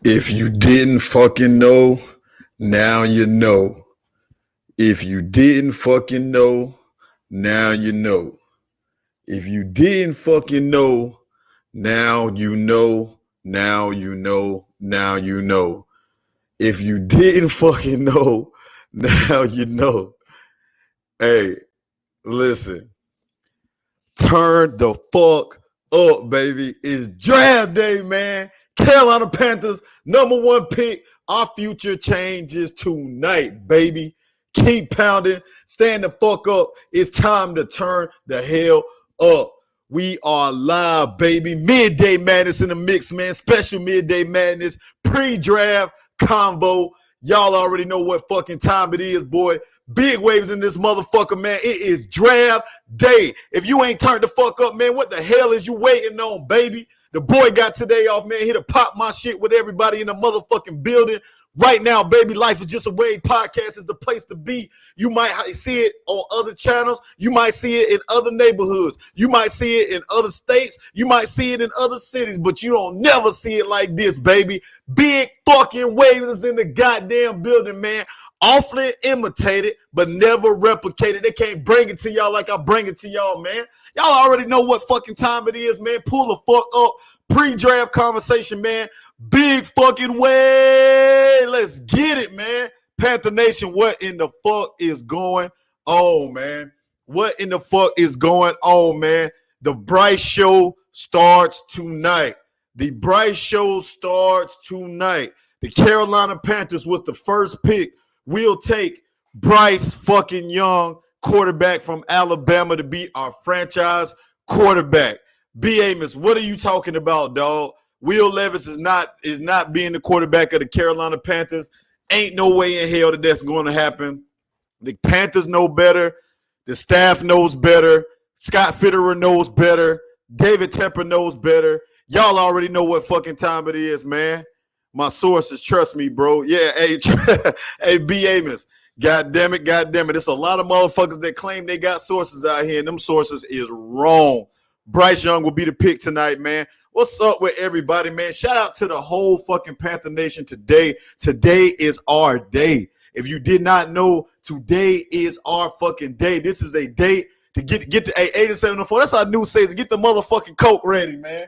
If you didn't fucking know, now you know. If you didn't fucking know, now you know. If you didn't fucking know, now you know. Now you know. Now you know. If you didn't fucking know, now you know. Hey, listen. Turn the fuck up, baby. It's draft day, man. Carolina Panthers, number one pick. Our future changes tonight, baby. Keep pounding. Stand the fuck up. It's time to turn the hell up. We are live, baby. Midday Madness in the mix, man. Special Midday Madness pre-draft convo. Y'all already know what fucking time it is, boy. Big waves in this motherfucker, man. It is draft day. If you ain't turned the fuck up, man, what the hell is you waiting on, baby? The boy got today off, man. Here to pop my shit with everybody in the motherfucking building. Right now, baby, Life is Just a Wave podcast is the place to be. You might see it on other channels. You might see it in other neighborhoods. You might see it in other states. You might see it in other cities, but you don't never see it like this, baby. Big fucking waves is in the goddamn building, man. Awfully imitated, but never replicated. They can't bring it to y'all like I bring it to y'all, man. Y'all already know what fucking time it is, man. Pull the fuck up. Pre-draft conversation, man. Big fucking way. Let's get it, man. Panther Nation, what in the fuck is going on, man? What in the fuck is going on, man? The Bryce Show starts tonight. The Bryce Show starts tonight. The Carolina Panthers was the first pick. We'll take Bryce fucking Young, quarterback from Alabama, to be our franchise quarterback. B. Amos, what are you talking about, dog? Will Levis is not being the quarterback of the Carolina Panthers. Ain't no way in hell that that's going to happen. The Panthers know better. The staff knows better. Scott Fitterer knows better. David Tepper knows better. Y'all already know what fucking time it is, man. My sources, trust me, bro. Yeah, hey, hey, B. Amos. God damn it. There's a lot of motherfuckers that claim they got sources out here, and them sources is wrong. Bryce Young will be the pick tonight, man. What's up with everybody, man? Shout out to the whole fucking Panther Nation today. Today is our day. If you did not know, today is our fucking day. This is a day to get the 8704. That's our new saying. Get the motherfucking Coke ready, man.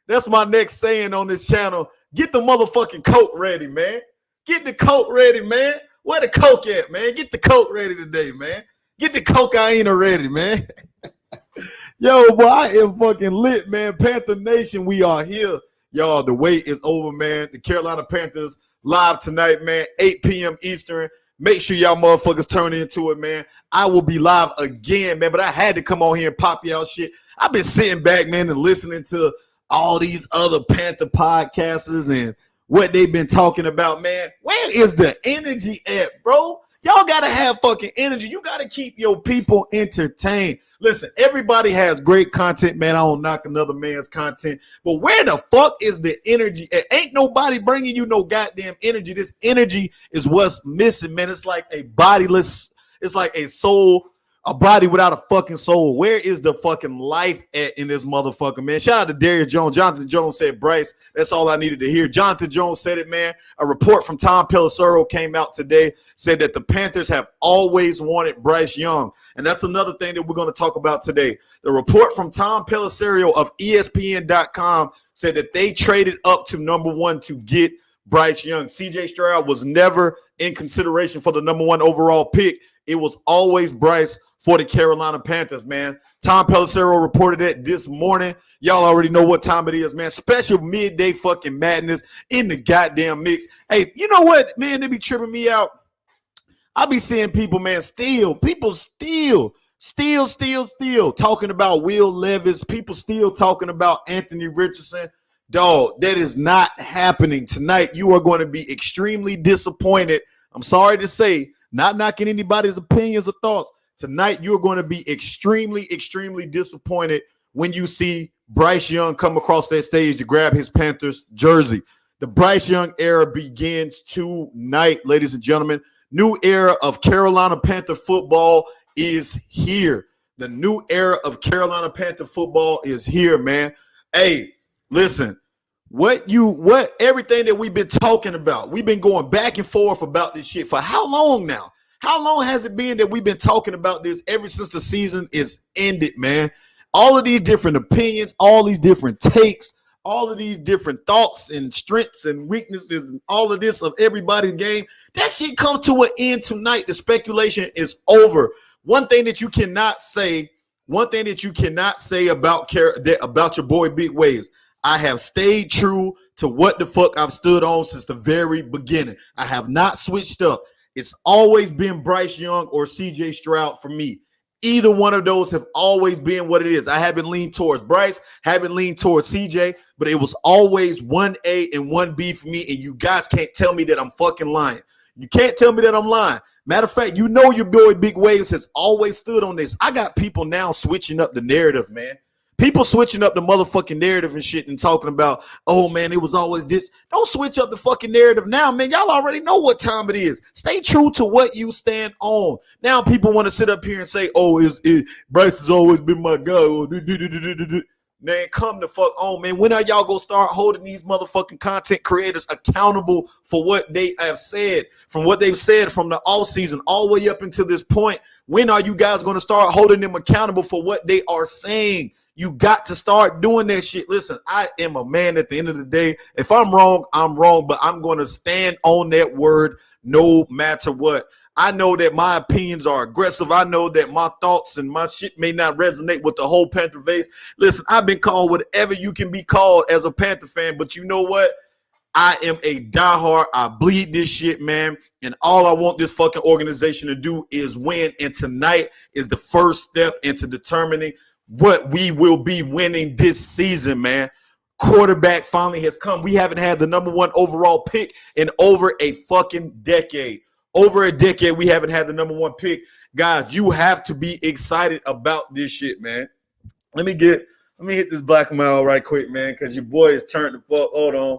That's my next saying on this channel. Get the motherfucking Coke ready, man. Get the Coke ready, man. Where the Coke at, man? Get the Coke ready today, man. Get the cocaine ready, man. Yo, boy, I am fucking lit, man. Panther Nation, we are here. Y'all, the wait is over, man. The Carolina Panthers live tonight, man, 8 p.m. Eastern. Make sure y'all motherfuckers turn into it, man. I will be live again, man, but I had to come on here and pop y'all shit. I've been sitting back, man, and listening to all these other Panther podcasters and what they've been talking about, man. Where is the energy at, bro? Y'all got to have fucking energy. You got to keep your people entertained. Listen, everybody has great content, man. I don't knock another man's content. But where the fuck is the energy? Ain't nobody bringing you no goddamn energy. This energy is what's missing, man. It's like a bodiless, it's like a soul, a body without a fucking soul. Where is the fucking life at in this motherfucker, man? Shout out to Darius Jones. Jonathan Jones said, Bryce, that's all I needed to hear. Jonathan Jones said it, man. A report from Tom Pelissero came out today, said that the Panthers have always wanted Bryce Young. And that's another thing that we're going to talk about today. The report from Tom Pelissero of ESPN.com said that they traded up to number one to get Bryce Young. CJ Stroud was never in consideration for the number one overall pick. It was always Bryce for the Carolina Panthers, man. Tom Pelissero reported it this morning. Y'all already know what time it is, man. Special midday fucking madness in the goddamn mix. Hey, you know what, man? They be tripping me out. I be seeing people, man, still talking about Will Levis. People still talking about Anthony Richardson. Dog, that is not happening tonight. You are going to be extremely disappointed. I'm sorry to say, not knocking anybody's opinions or thoughts. Tonight, you're going to be extremely, extremely disappointed when you see Bryce Young come across that stage to grab his Panthers jersey. The Bryce Young era begins tonight, ladies and gentlemen. New era of Carolina Panther football is here. The new era of Carolina Panther football is here, man. Hey, listen, what everything that we've been talking about. We've been going back and forth about this shit for how long now? How long has it been that we've been talking about this ever since the season is ended, man? All of these different opinions, all these different takes, all of these different thoughts and strengths and weaknesses and all of this of everybody's game. That shit come to an end tonight. The speculation is over. One thing that you cannot say, about your boy Big Waves. I have stayed true to what the fuck I've stood on since the very beginning. I have not switched up. It's always been Bryce Young or CJ Stroud for me. Either one of those have always been what it is. I haven't leaned towards Bryce, haven't leaned towards CJ, but it was always 1A and 1B for me, and you guys can't tell me that I'm fucking lying. You can't tell me that I'm lying. Matter of fact, you know your boy Big Waves has always stood on this. I got people now switching up the narrative, man. People switching up the motherfucking narrative and shit and talking about, oh, man, it was always this. Don't switch up the fucking narrative now, man. Y'all already know what time it is. Stay true to what you stand on. Now people want to sit up here and say, oh, Bryce has always been my guy. Man, come the fuck on, man. When are y'all going to start holding these motherfucking content creators accountable for what they have said, from what they've said from the offseason all the way up until this point? When are you guys going to start holding them accountable for what they are saying? You got to start doing that shit. Listen, I am a man at the end of the day. If I'm wrong, I'm wrong, but I'm going to stand on that word no matter what. I know that my opinions are aggressive. I know that my thoughts and my shit may not resonate with the whole Panther base. Listen, I've been called whatever you can be called as a Panther fan, but you know what? I am a diehard. I bleed this shit, man. And all I want this fucking organization to do is win. And tonight is the first step into determining what we will be winning this season, man. Quarterback finally has come. We haven't had the number one overall pick in over a fucking decade. Over a decade, we haven't had the number one pick. Guys, you have to be excited about this shit, man. Let me hit this black mile right quick, man, because your boy is turned the fuck. Hold on.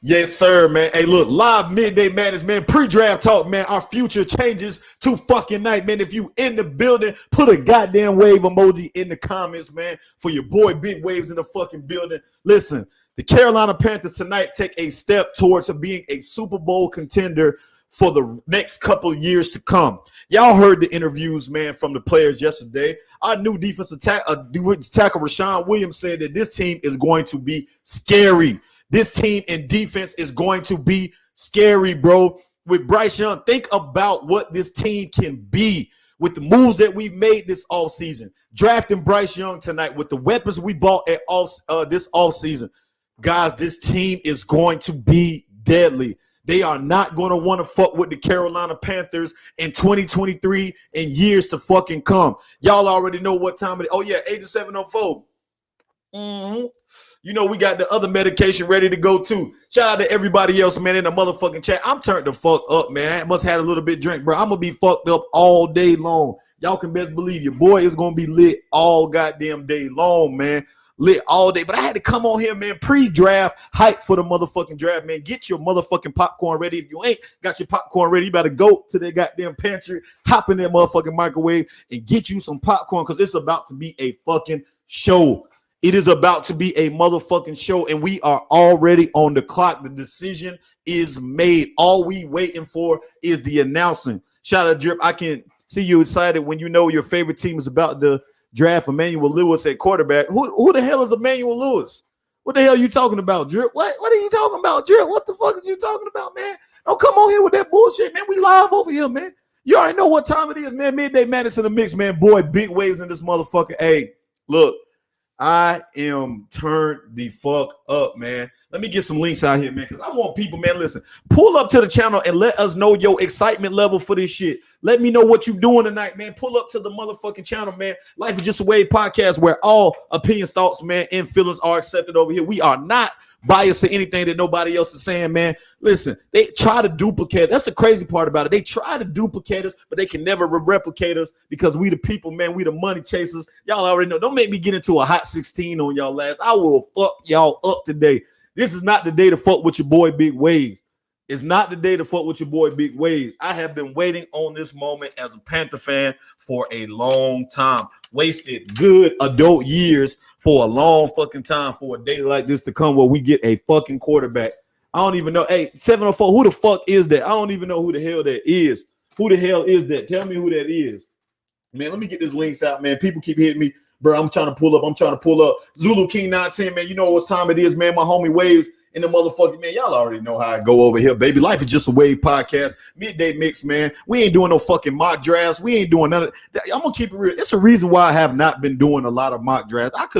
Yes, sir, man. Hey, look, live Midday Madness, man. Pre-draft talk, man. Our future changes to fucking night, man. If you in the building, put a goddamn wave emoji in the comments, man, for your boy Big Waves in the fucking building. Listen, the Carolina Panthers tonight take a step towards being a Super Bowl contender for the next couple of years to come. Y'all heard the interviews, man, from the players yesterday. Our new defensive tackle, Rashawn Williams, said that this team is going to be scary. This team in defense is going to be scary, bro. With Bryce Young, think about what this team can be with the moves that we've made this offseason. Drafting Bryce Young tonight with the weapons we bought at this offseason. Guys, this team is going to be deadly. They are not going to want to fuck with the Carolina Panthers in 2023 and years to fucking come. Y'all already know what time it is. Oh, yeah, 8704. You know, we got the other medication ready to go too. Shout out to everybody else, man, in the motherfucking chat. I'm turned the fuck up, man. I must have had a little bit of drink, bro. I'm going to be fucked up all day long. Y'all can best believe your boy is going to be lit all goddamn day long, man. Lit all day. But I had to come on here, man, pre-draft, hype for the motherfucking draft, man. Get your motherfucking popcorn ready. If you ain't got your popcorn ready, you better go to that goddamn pantry, hop in that motherfucking microwave, and get you some popcorn because it's about to be a fucking show. It is about to be a motherfucking show, and we are already on the clock. The decision is made. All we waiting for is the announcement. Shout out, Drip. I can see you excited when you know your favorite team is about to draft Emmanuel Lewis at quarterback. Who the hell is Emmanuel Lewis? What the hell are you talking about, Drip? What are you talking about, Drip? What the fuck are you talking about, man? Don't come on here with that bullshit, man. We live over here, man. You already know what time it is, man. Midday Madness in the mix, man. Boy, Big Waves in this motherfucker. Hey, look. I am turned the fuck up, man. Let me get some links out here, man, because I want people, man, listen, pull up to the channel and let us know your excitement level for this shit. Let me know what you doing tonight, man. Pull up to the motherfucking channel, man. Life is Just a Wave podcast where all opinions, thoughts, man, and feelings are accepted over here. We are not biased to anything that nobody else is saying, man. Listen, they try to duplicate. That's the crazy part about it. They try to duplicate us, but they can never replicate us because we the people, man. We the money chasers. Y'all already know. Don't make me get into a hot 16 on y'all ass. I will fuck y'all up today. This is not the day to fuck with your boy Big Waves. It's not the day to fuck with your boy Big Waves. I have been waiting on this moment as a Panther fan for a long time. Wasted good adult years for a long fucking time for a day like this to come where we get a fucking quarterback. I don't even know. Hey, 704, who the fuck is that? I don't even know who the hell that is. Who the hell is that? Tell me who that is. Man, let me get these links out, man. People keep hitting me. Bro, I'm trying to pull up. Zulu King 910, man. You know what time it is, man. My homie Waves in the motherfucking, man. Y'all already know how I go over here, baby. Life is just a wave podcast. Midday mix, man. We ain't doing no fucking mock drafts. We ain't doing none of that. I'm going to keep it real. It's a reason why I have not been doing a lot of mock drafts. I've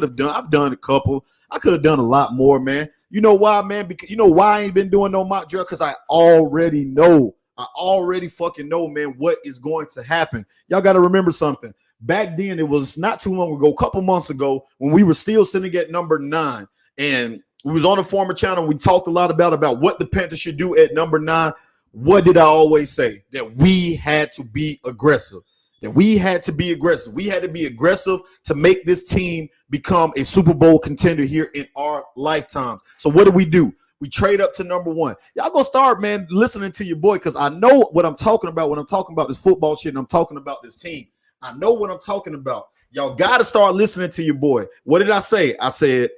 done a couple. I could have done a lot more, man. You know why, man? Because you know why I ain't been doing no mock draft? Because I already know. I already fucking know, man, what is going to happen. Y'all got to remember something. Back then, it was not too long ago, a couple months ago, when we were still sitting at number 9. And we was on a former channel. We talked a lot about what the Panthers should do at number 9. What did I always say? That we had to be aggressive. We had to be aggressive to make this team become a Super Bowl contender here in our lifetime. So what do? We trade up to number 1. Y'all go start, man, listening to your boy, because I know what I'm talking about when I'm talking about this football shit and I'm talking about this team. I know what I'm talking about. Y'all got to start listening to your boy. What did I say? I said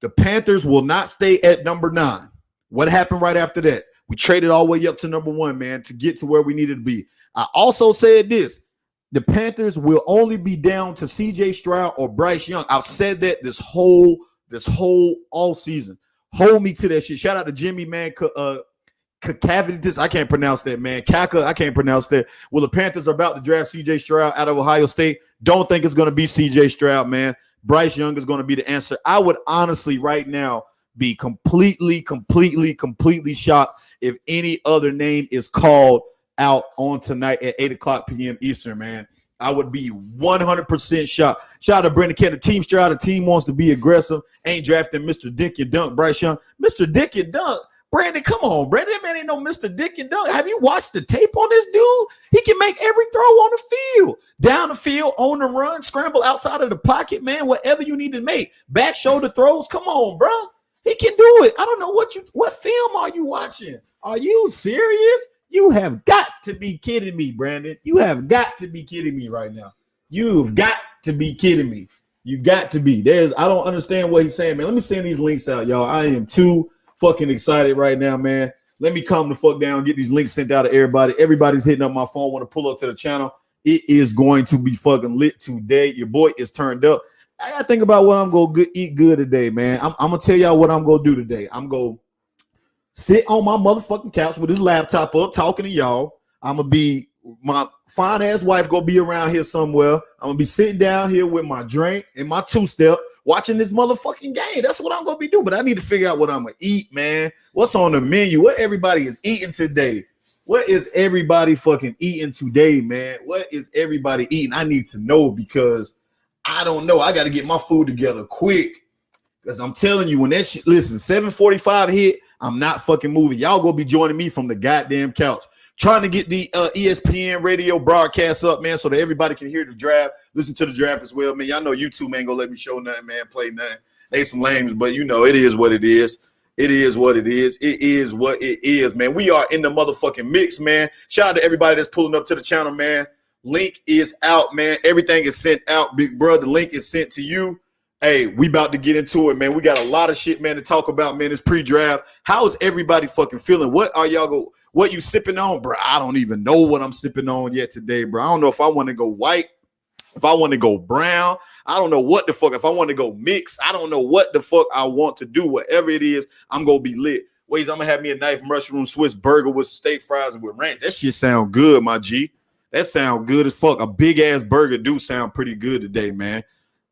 the Panthers will not stay at number 9. What happened right after that? We traded all the way up to number 1, man, to get to where we needed to be. I also said this. The Panthers will only be down to C.J. Stroud or Bryce Young. I've said that this whole all season. Hold me to that shit. Shout out to Jimmy, man. Cavitis, I can't pronounce that, man. Kaka, I can't pronounce that. Well, the Panthers are about to draft C.J. Stroud out of Ohio State. Don't think it's going to be C.J. Stroud, man. Bryce Young is going to be the answer. I would honestly right now be completely shocked if any other name is called out on tonight at 8 o'clock p.m. Eastern, man. I would be 100% shocked. Shout out to Brendan Kent. The team Stroud, the team wants to be aggressive. Ain't drafting Mr. Dick and Dunk, Bryce Young. Mr. Dick and Dunk. Brandon, come on, Brandon. Man ain't no Mr. Dick and Dunk. Have you watched the tape on this dude? He can make every throw on the field. Down the field, on the run, scramble outside of the pocket, man, whatever you need to make. Back shoulder throws. Come on, bro. He can do it. I don't know what film are you watching? Are you serious? You have got to be kidding me, Brandon. You have got to be kidding me right now. You've got to be kidding me. You got to be. I don't understand what he's saying, man. Let me send these links out, y'all. I am too fucking excited right now, man. Let me calm the fuck down, get these links sent out to everybody. Everybody's hitting up my phone, want to pull up to the channel. It is going to be fucking lit today. Your boy is turned up. I got to think about what I'm going to eat good today, man. I'm going to tell y'all what I'm going to do today. I'm going to sit on my motherfucking couch with his laptop up talking to y'all. I'm going to be, my fine ass wife going to be around here somewhere. I'm going to be sitting down here with my drink and my two-step watching this motherfucking game. That's what I'm going to be doing. But I need to figure out what I'm going to eat, man. What's on the menu? What everybody is eating today? What is everybody fucking eating today, man? What is everybody eating? I need to know because I don't know. I got to get my food together quick. Because I'm telling you, when that shit, listen, 7:45 hit, I'm not fucking moving. Y'all gonna be joining me from the goddamn couch. Trying to get the ESPN radio broadcast up, man, so that everybody can hear the draft, listen to the draft as well, man. Y'all know YouTube ain't gonna let me show nothing, man, play nothing. They some lames, but you know, it is what it is. It is what it is. It is what it is, man. We are in the motherfucking mix, man. Shout out to everybody that's pulling up to the channel, man. Link is out, man. Everything is sent out, big brother. The link is sent to you. Hey, we about to get into it, man. We got a lot of shit, man, to talk about, man. It's pre-draft. How is everybody fucking feeling? What you sipping on, bro? I don't even know what I'm sipping on yet today, bro. I don't know if I want to go white, if I want to go brown. I don't know what the fuck. If I want to go mix, I don't know what the fuck I want to do. Whatever it is, I'm going to be lit. Ways, I'm going to have me a knife mushroom Swiss burger with steak fries and with ranch. That shit sound good, my G. That sound good as fuck. A big-ass burger do sound pretty good today, man.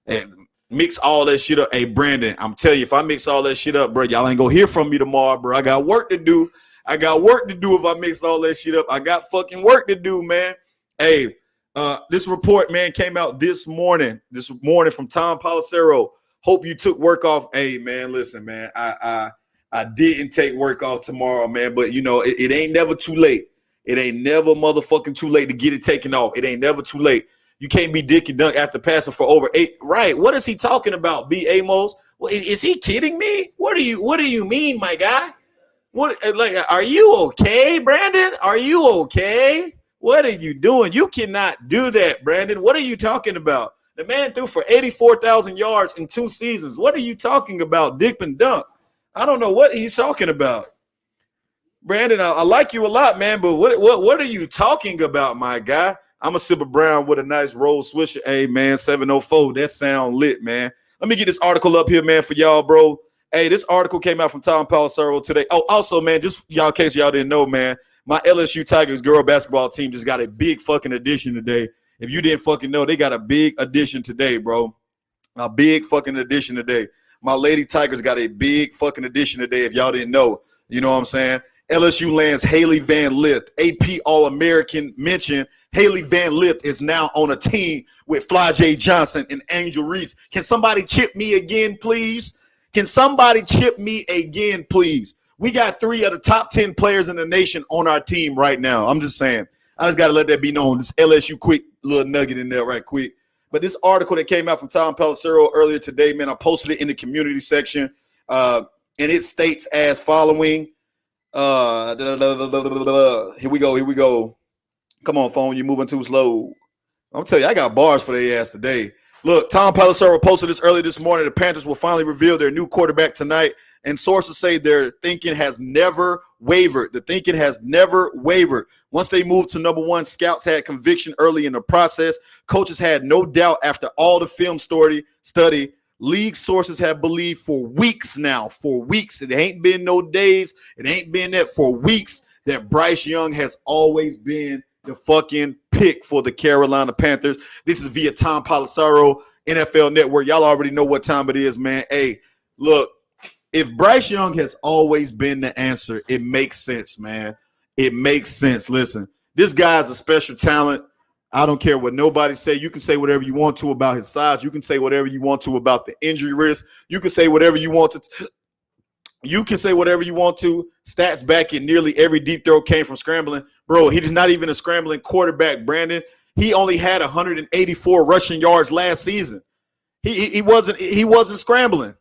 And mix all that shit up. Hey, Brandon, I'm telling you, if I mix all that shit up, bro, y'all ain't gonna hear from me tomorrow, bro. I got work to do. If I mix all that shit up. I got fucking work to do, man. Hey, this report, man, came out this morning from Tom Pelissero. Hope you took work off. Hey, man, listen, man, I didn't take work off tomorrow, man, but, you know, it ain't never too late. It ain't never motherfucking too late to get it taken off. It ain't never too late. You can't be Dick and Dunk after passing for over 8. Right. What is he talking about, B. Amos? Well, is he kidding me? What do you mean, my guy? What? Like, are you okay, Brandon? Are you okay? What are you doing? You cannot do that, Brandon. What are you talking about? The man threw for 84,000 yards in 2 seasons. What are you talking about, Dick and Dunk? I don't know what he's talking about. Brandon, I like you a lot, man, but what are you talking about, my guy? I'm a sip of brown with a nice roll swisher. Hey, man, 704. That sound lit, man. Let me get this article up here, man, for y'all, bro. Hey, this article came out from Tom Pelissero today. Oh, also, man, just y'all, in case y'all didn't know, man, my LSU Tigers girl basketball team just got a big fucking addition today. If you didn't fucking know, they got a big addition today, bro. A big fucking addition today. My Lady Tigers got a big fucking addition today, if y'all didn't know. You know what I'm saying? LSU lands Haley Van Lith, AP All-American mention. Haley Van Lith is now on a team with Flajay Johnson and Angel Reese. Can somebody chip me again, please? Can somebody chip me again, please? We got 3 of the top 10 players in the nation on our team right now. I'm just saying. I just got to let that be known. This LSU quick little nugget in there right quick. But this article that came out from Tom Pelissero earlier today, man, I posted it in the community section. And it states as following. Here we go. Come on, phone. You're moving too slow. I'm telling you, I got bars for their ass today. Look, Tom Pelissero posted this early this morning. The Panthers will finally reveal their new quarterback tonight. And sources say their thinking has never wavered. The thinking has never wavered. Once they moved to number 1, scouts had conviction early in the process. Coaches had no doubt after all the film study. League sources have believed for weeks now, for weeks. It ain't been no days. It ain't been that for weeks that Bryce Young has always been the fucking pick for the Carolina Panthers. This is via Tom Pelissero, NFL Network. Y'all already know what time it is, man. Hey, look, if Bryce Young has always been the answer, it makes sense, man. It makes sense. Listen, this guy is a special talent. I don't care what nobody say. You can say whatever you want to about his size. You can say whatever you want to about the injury risk. You can say whatever you want to. You can say whatever you want to. Stats back in nearly every deep throw came from scrambling. Bro, he's not even a scrambling quarterback, Brandon. He only had 184 rushing yards last season. He wasn't scrambling.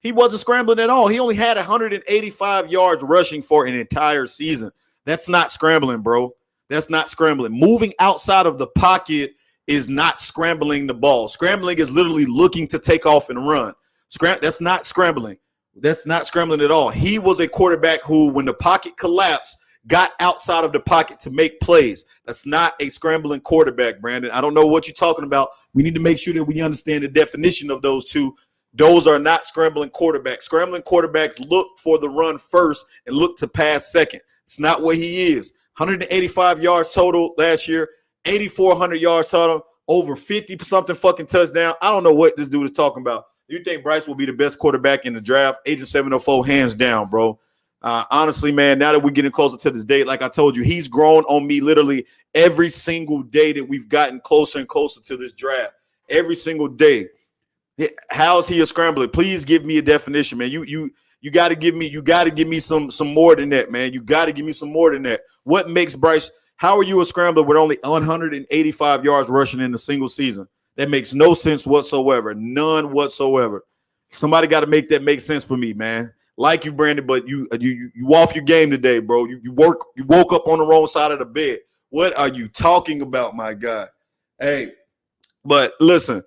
He wasn't scrambling at all. He only had 185 yards rushing for an entire season. That's not scrambling, bro. That's not scrambling. Moving outside of the pocket is not scrambling the ball. Scrambling is literally looking to take off and run. That's not scrambling. That's not scrambling at all. He was a quarterback who, when the pocket collapsed, got outside of the pocket to make plays. That's not a scrambling quarterback, Brandon. I don't know what you're talking about. We need to make sure that we understand the definition of those two. Those are not scrambling quarterbacks. Scrambling quarterbacks look for the run first and look to pass second. It's not what he is. 185 yards total last year, 8,400 yards total, over 50-something fucking touchdown. I don't know what this dude is talking about. You think Bryce will be the best quarterback in the draft? Agent 704, hands down, bro. Honestly, man, now that we're getting closer to this date, like I told you, he's grown on me literally every single day that we've gotten closer and closer to this draft. Every single day. How's he a scrambler? Please give me a definition, man. You got to give me some more than that, man. You got to give me some more than that. What makes Bryce? How are you a scrambler with only 185 yards rushing in a single season? That makes no sense whatsoever. None whatsoever. Somebody got to make that make sense for me, man. Like you, Brandon, but you off your game today, bro. You woke up on the wrong side of the bed. What are you talking about, my guy? Hey, but listen.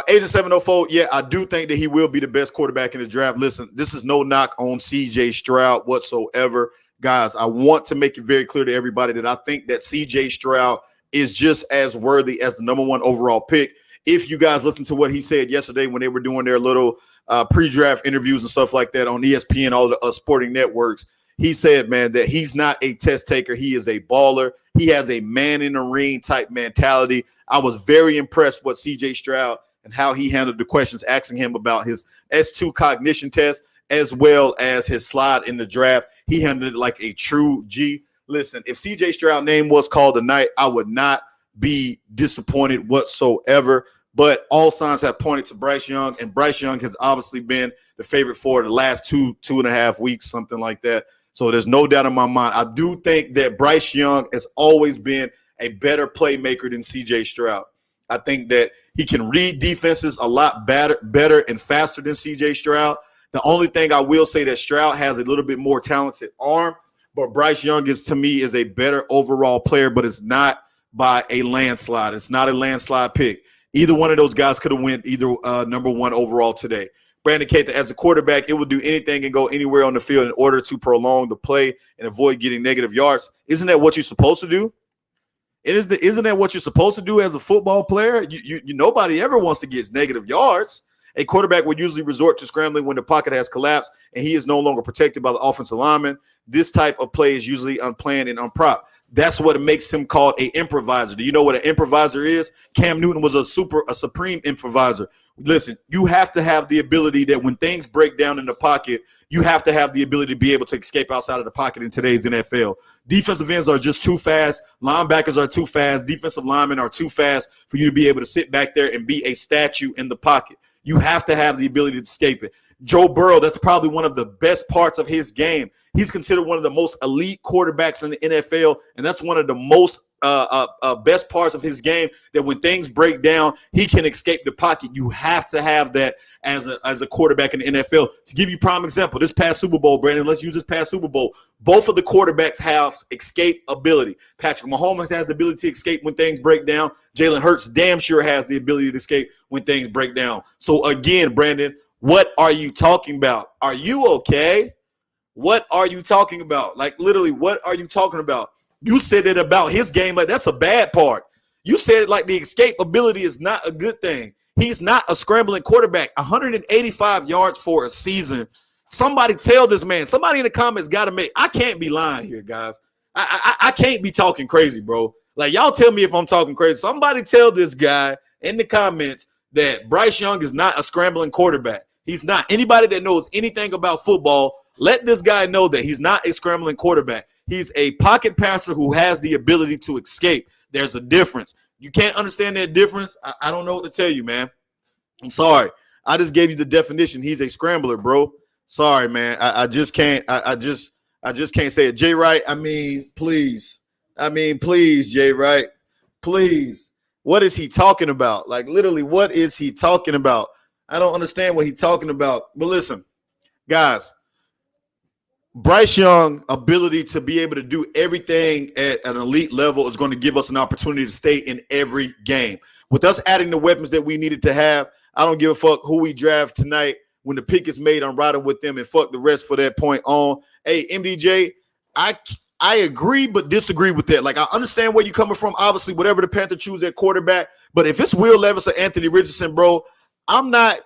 Agent 704, yeah, I do think that he will be the best quarterback in the draft. Listen, this is no knock on CJ Stroud whatsoever. Guys, I want to make it very clear to everybody that I think that CJ Stroud is just as worthy as the number 1 overall pick. If you guys listen to what he said yesterday when they were doing their little pre-draft interviews and stuff like that on ESPN, all the sporting networks, he said, man, that he's not a test taker. He is a baller. He has a man in the ring type mentality. I was very impressed with CJ Stroud and how he handled the questions asking him about his S2 cognition test as well as his slide in the draft. He handled it like a true G. Listen, if CJ Stroud's name was called tonight, I would not be disappointed whatsoever. But all signs have pointed to Bryce Young, and Bryce Young has obviously been the favorite for the last two and a half weeks, something like that. So there's no doubt in my mind. I do think that Bryce Young has always been a better playmaker than CJ Stroud. I think that he can read defenses a lot better and faster than CJ Stroud. The only thing I will say that Stroud has a little bit more talented arm, but Bryce Young to me is a better overall player, but it's not by a landslide. It's not a landslide pick. Either one of those guys could have went either number one overall today. Brandon Cathey, as a quarterback, it will do anything and go anywhere on the field in order to prolong the play and avoid getting negative yards. Isn't that what you're supposed to do? Isn't that what you're supposed to do as a football player? Nobody ever wants to get negative yards. A quarterback would usually resort to scrambling when the pocket has collapsed and he is no longer protected by the offensive lineman. This type of play is usually unplanned and unpropped. That's what makes him called an improviser. Do you know what an improviser is? Cam Newton was a supreme improviser. Listen, you have to have the ability that when things break down in the pocket, you have to have the ability to be able to escape outside of the pocket in today's NFL. Defensive ends are just too fast. Linebackers are too fast. Defensive linemen are too fast for you to be able to sit back there and be a statue in the pocket. You have to have the ability to escape it. Joe Burrow, that's probably one of the best parts of his game. He's considered one of the most elite quarterbacks in the NFL, and that's one of the most best parts of his game, that when things break down, he can escape the pocket. You have to have that as a quarterback in the NFL. To give you a prime example, this past Super Bowl, Brandon, let's use this past Super Bowl. Both of the quarterbacks have escape ability. Patrick Mahomes has the ability to escape when things break down. Jalen Hurts damn sure has the ability to escape when things break down. So again, Brandon, what are you talking about? Are you okay? What are you talking about? Like, literally, what are you talking about? You said it about his game like that's a bad part. You said it like the escape ability is not a good thing. He's not a scrambling quarterback. 185 yards for a season. Somebody tell this man. Somebody in the comments got to make. I can't be lying here, guys. I can't be talking crazy, bro. Like, y'all tell me if I'm talking crazy. Somebody tell this guy in the comments that Bryce Young is not a scrambling quarterback. He's not. Anybody that knows anything about football, let this guy know that he's not a scrambling quarterback. He's a pocket passer who has the ability to escape. There's a difference. You can't understand that difference? I don't know what to tell you, man. I'm sorry. I just gave you the definition. He's a scrambler, bro. Sorry, man. I just can't. I just can't say it. Jay Wright, please. Please, Jay Wright. Please. What is he talking about? Like, literally, what is he talking about? I don't understand what he's talking about. But listen, guys, Bryce Young's ability to be able to do everything at an elite level is going to give us an opportunity to stay in every game. With us adding the weapons that we needed to have, I don't give a fuck who we draft tonight. When the pick is made, I'm riding with them and fuck the rest for that point on. Hey, MDJ, I agree but disagree with that. Like, I understand where you're coming from. Obviously, whatever the Panther choose at quarterback. But if it's Will Levis or Anthony Richardson, bro, I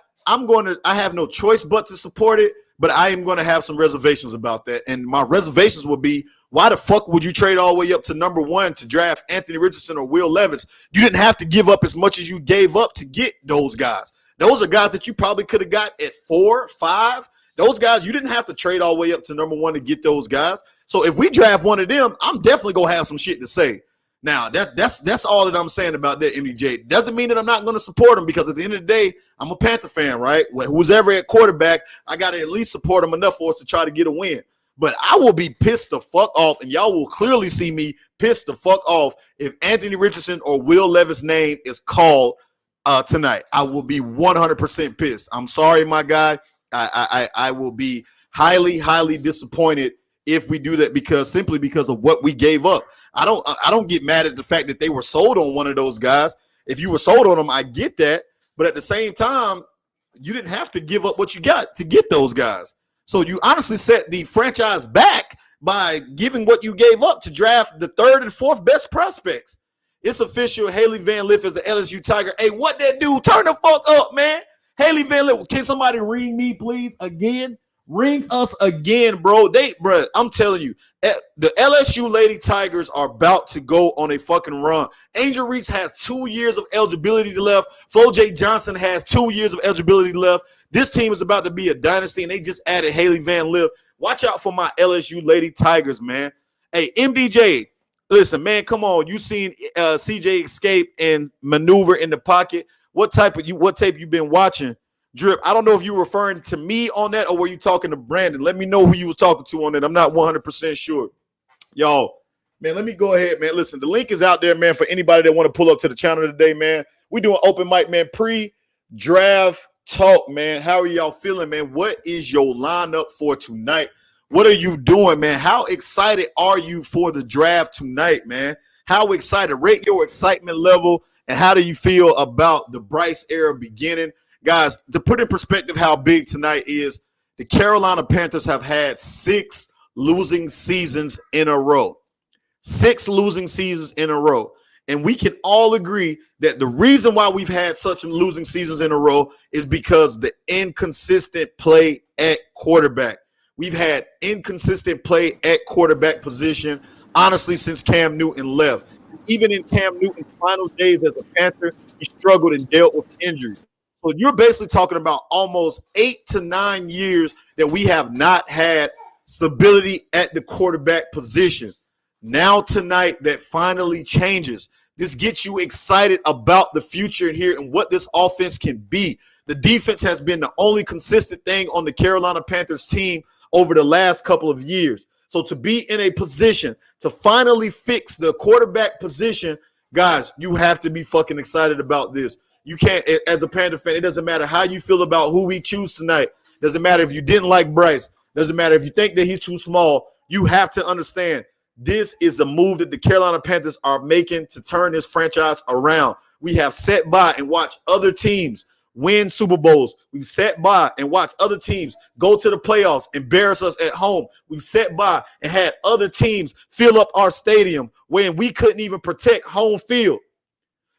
have no choice but to support it. But I am going to have some reservations about that. And my reservations will be, why the fuck would you trade all the way up to number one to draft Anthony Richardson or Will Levis? You didn't have to give up as much as you gave up to get those guys. Those are guys that you probably could have got at 4, 5. Those guys, you didn't have to trade all the way up to number one to get those guys. So if we draft one of them, I'm definitely going to have some shit to say. Now, that's all that I'm saying about that, MDJ. Doesn't mean that I'm not going to support him, because at the end of the day, I'm a Panther fan, right? Who's ever at quarterback, I got to at least support him enough for us to try to get a win. But I will be pissed the fuck off, and y'all will clearly see me pissed the fuck off if Anthony Richardson or Will Levis' name is called tonight. I will be 100% pissed. I'm sorry, my guy. I will be highly, highly disappointed if we do that, simply because of what we gave up. I don't get mad at the fact that they were sold on one of those guys. If you were sold on them, I get that. But at the same time, you didn't have to give up what you got to get those guys. So you honestly set the franchise back by giving what you gave up to draft the third and fourth best prospects. It's official. Haley Van Lith is an LSU Tiger. Hey, what that dude? Turn the fuck up, man. Haley Van Lith, can somebody ring me, please, again? Ring us again, bro. I'm telling you, the LSU Lady Tigers are about to go on a fucking run. Angel Reese has 2 years of eligibility left. Flo J. Johnson has 2 years of eligibility left. This team is about to be a dynasty, and they just added Haley Van Lith. Watch out for my LSU Lady Tigers, man. Hey, MDJ, listen, man, come on. You seen CJ escape and maneuver in the pocket. What tape you been watching? Drip, I don't know if you're referring to me on that or were you talking to Brandon. Let me know who you were talking to on that. I'm not 100% sure. Y'all, man, let me go ahead, man. Listen, the link is out there, man, for anybody that want to pull up to the channel today, man. We doing open mic, man, pre-draft talk, man. How are y'all feeling, man? What is your lineup for tonight? What are you doing, man? How excited are you for the draft tonight, man? How excited? Rate your excitement level, and how do you feel about the Bryce era beginning? Guys, to put in perspective how big tonight is, the Carolina Panthers have had 6 losing seasons in a row. 6 losing seasons in a row. And we can all agree that the reason why we've had such losing seasons in a row is because the inconsistent play at quarterback. We've had inconsistent play at quarterback position, honestly, since Cam Newton left. Even in Cam Newton's final days as a Panther, he struggled and dealt with injuries. So you're basically talking about almost 8 to 9 years that we have not had stability at the quarterback position. Now tonight, that finally changes. This gets you excited about the future here and what this offense can be. The defense has been the only consistent thing on the Carolina Panthers team over the last couple of years. So to be in a position to finally fix the quarterback position, guys, you have to be fucking excited about this. You can't, as a Panther fan, it doesn't matter how you feel about who we choose tonight. Doesn't matter if you didn't like Bryce. Doesn't matter if you think that he's too small. You have to understand this is the move that the Carolina Panthers are making to turn this franchise around. We have sat by and watched other teams win Super Bowls. We've sat by and watched other teams go to the playoffs, embarrass us at home. We've sat by and had other teams fill up our stadium when we couldn't even protect home field.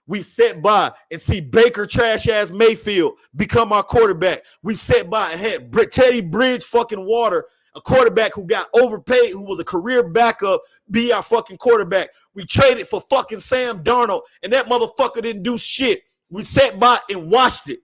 We sat by and see Baker trash-ass Mayfield become our quarterback. We sat by and had Teddy Bridge fucking Water, a quarterback who got overpaid, who was a career backup, be our fucking quarterback. We traded for fucking Sam Darnold, and that motherfucker didn't do shit. We sat by and watched it.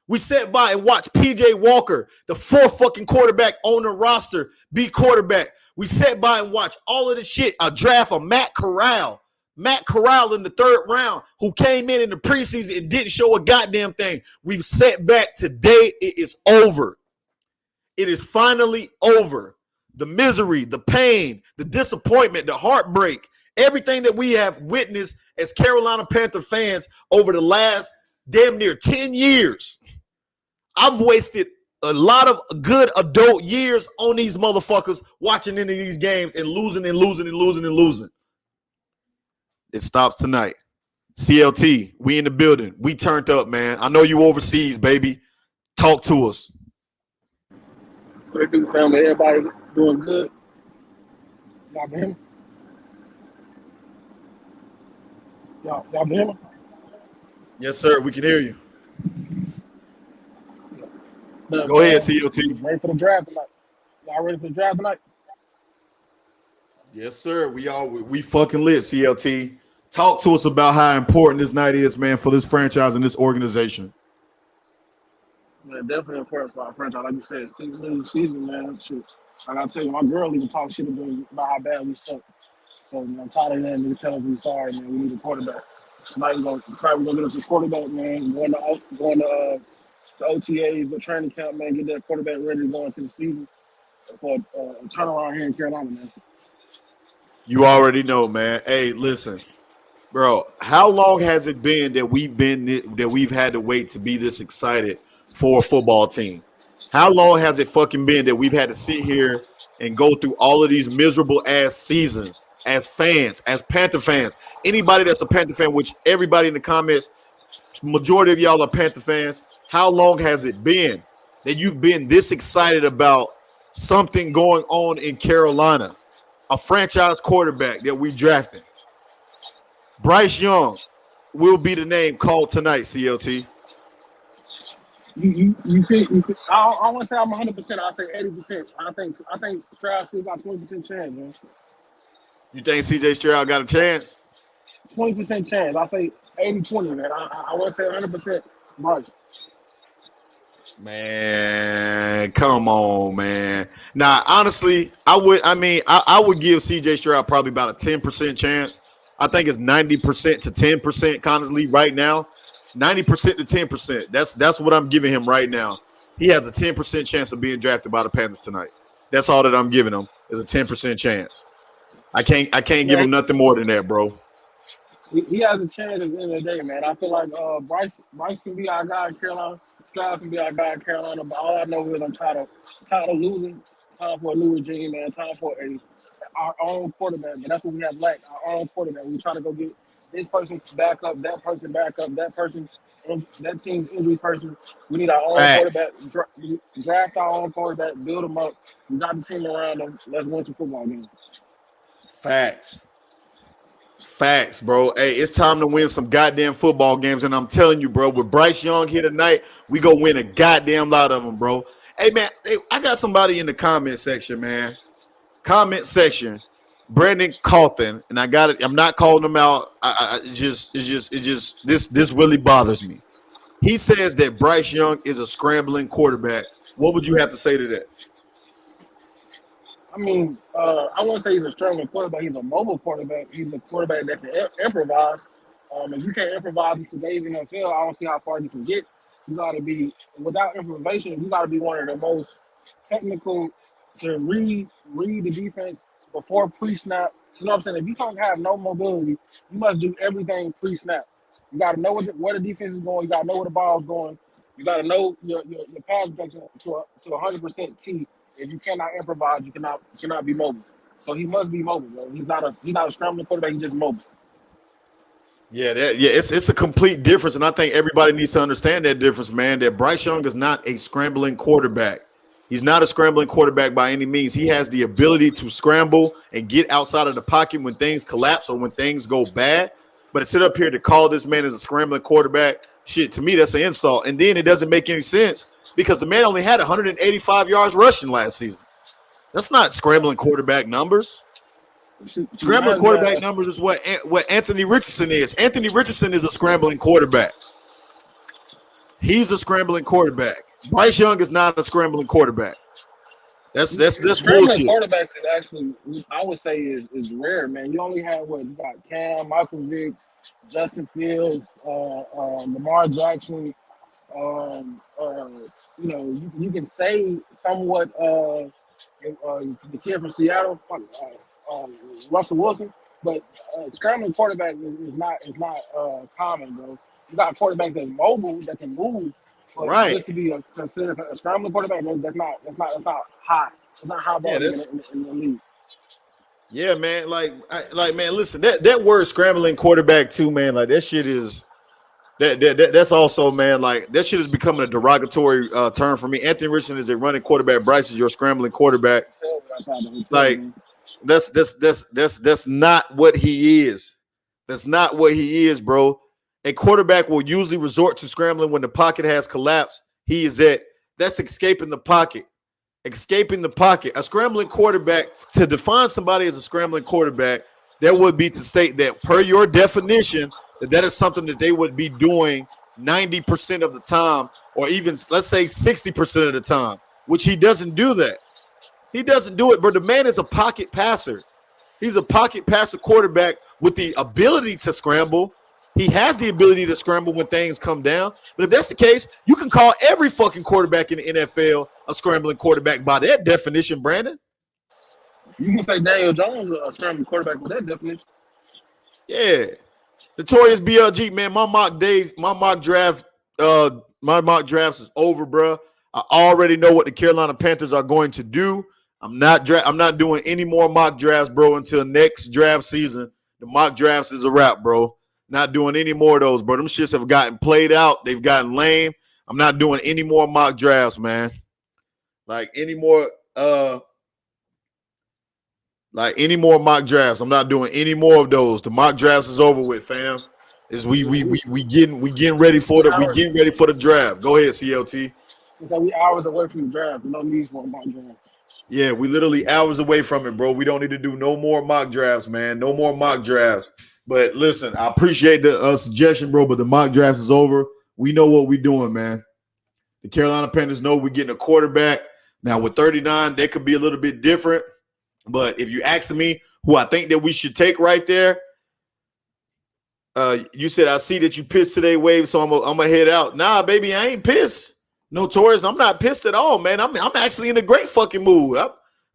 We sat by and watched P.J. Walker, the 4th fucking quarterback on the roster, be quarterback. We sat by and watched all of this shit, a draft of Matt Corral. Matt Corral in the 3rd round, who came in the preseason and didn't show a goddamn thing. We've sat back today. It is over. It is finally over. The misery, the pain, the disappointment, the heartbreak, everything that we have witnessed as Carolina Panther fans over the last damn near 10 years. I've wasted a lot of good adult years on these motherfuckers watching into these games and losing and losing and losing and losing. It stops tonight. CLT, we in the building. We turned up, man. I know you overseas, baby. Talk to us. What do, family? Everybody doing good? Y'all can hear me? Y'all can hear me? Yes, sir. We can hear you. But, Go ahead, CLT. Ready for the draft tonight? Y'all ready for the draft tonight? Yes, sir. We fucking lit, CLT. Talk to us about how important this night is, man, for this franchise and this organization. Man, definitely important for our franchise. Like you said, 6 losing season, man. Shoot. I gotta tell you, my girl even talk shit about how bad we suck. So I'm tired of that. Nigga tell us we sorry, man. We need a quarterback. Tonight we're gonna get us a quarterback, man. Going to OTAs, but training camp, man. Get that quarterback ready to go into the season for a turnaround here in Carolina, man. You already know, man. Hey, listen, bro. How long has it been that we've had to wait to be this excited for a football team? How long has it fucking been that we've had to sit here and go through all of these miserable ass seasons as fans, as Panther fans? Anybody that's a Panther fan, which everybody in the comments, majority of y'all are Panther fans. How long has it been that you've been this excited about something going on in Carolina? A franchise quarterback that we drafted. Bryce Young will be the name called tonight, CLT. You think I don't want to say I'm 100%. I'll say 80%. I think Stroud still got 20% chance, man. You think CJ Stroud got a chance? 20% chance. I say 80-20, man. I want to say 100% Bryce. Man, come on, man. Now, honestly, I would give CJ Stroud probably about a 10% chance. I think it's 90% to 10%, honestly, right now. 90% to 10%. That's what I'm giving him right now. He has a 10% chance of being drafted by the Panthers tonight. That's all that I'm giving him is a 10% chance. I can't give him nothing more than that, bro. He has a chance at the end of the day, man. I feel like Bryce can be our guy in Carolina. Stroud can be our guy in Carolina, but all I know is I'm tired of losing. Time for a new regime, man. Time for our own quarterback. But that's what we have lacked. Our own quarterback. We try to go get this person back up, that person back up, that person, and that team's injury person. We need our own Facts. quarterback. Draft our own quarterback. Build them up. We got the team around them. Let's win some football games. Facts. Facts, bro. Hey, it's time to win some goddamn football games, and I'm telling you, bro, with Bryce Young here tonight, we go win a goddamn lot of them, bro. Hey, man, I got somebody in the comment section, man. Comment section, Brandon Cawthon, and I got it. I'm not calling him out. It's just this really bothers me. He says that Bryce Young is a scrambling quarterback. What would you have to say to that? I mean, I won't say he's a struggling quarterback. He's a mobile quarterback. He's a quarterback that can improvise. If you can't improvise in today's NFL, I don't see how far you can get. You got to be, without improvisation, you got to be one of the most technical to read the defense before pre-snap. You know what I'm saying? If you don't have no mobility, you must do everything pre-snap. You got to know where the defense is going. You got to know where the ball is going. You got to know your pass protection to 100% T. If you cannot improvise, you cannot be mobile. So he must be mobile, bro. He's not a scrambling quarterback. He's just mobile. It's a complete difference, and I think everybody needs to understand that difference, man. That Bryce Young is not a scrambling quarterback. He's not a scrambling quarterback by any means. He has the ability to scramble and get outside of the pocket when things collapse or when things go bad. But to sit up here to call this man as a scrambling quarterback, shit, to me, that's an insult. And then it doesn't make any sense because the man only had 185 yards rushing last season. That's not scrambling quarterback numbers. Scrambling quarterback numbers is what Anthony Richardson is. Anthony Richardson is a scrambling quarterback. He's a scrambling quarterback. Bryce Young is not a scrambling quarterback. That's scrambling bullshit. Quarterbacks is actually, I would say, is rare, man. You only have you got Cam, Michael Vick, Justin Fields, Lamar Jackson. You can say somewhat the kid from Seattle, Russell Wilson, but scrambling quarterback is not common, bro. You got quarterbacks that's mobile that can move, but Right. just to be considered a scrambling quarterback, that's not high. It's not high ball in the league. Yeah, man. Man, listen, that word scrambling quarterback too, man. Like that shit is that's also, man, like that shit is becoming a derogatory term for me. Anthony Richardson is a running quarterback. Bryce is your scrambling quarterback. Like that's not what he is. That's not what he is, bro. A quarterback will usually resort to scrambling when the pocket has collapsed. That's escaping the pocket. Escaping the pocket. A scrambling quarterback, to define somebody as a scrambling quarterback, that would be to state that per your definition, that is something that they would be doing 90% of the time, or even let's say 60% of the time, which he doesn't do that. He doesn't do it, but the man is a pocket passer. He's a pocket passer quarterback with the ability to scramble. He has the ability to scramble when things come down. But if that's the case, you can call every fucking quarterback in the NFL a scrambling quarterback by that definition, Brandon. You can say Daniel Jones a scrambling quarterback with that definition. Yeah. Notorious BLG, man. My mock drafts is over, bro. I already know what the Carolina Panthers are going to do. I'm not doing any more mock drafts, bro, until next draft season. The mock drafts is a wrap, bro. Not doing any more of those, bro. Them shits have gotten played out. They've gotten lame. I'm not doing any more mock drafts, man. Any more mock drafts. I'm not doing any more of those. The mock drafts is over with, fam. We getting ready for the draft. Go ahead, CLT. So we hours away from the draft. No need for a mock draft. Yeah, we literally hours away from it, bro. We don't need to do no more mock drafts, man. No more mock drafts. But listen, I appreciate the suggestion, bro, but the mock drafts is over. We know what we're doing, man. The Carolina Panthers know we're getting a quarterback. Now, with 39, they could be a little bit different. But if you ask me who I think that we should take right there, you said, I see that you pissed today, Wave, so I'm going to head out. Nah, baby, I ain't pissed. Notorious, I'm not pissed at all, man. I'm actually in a great fucking mood.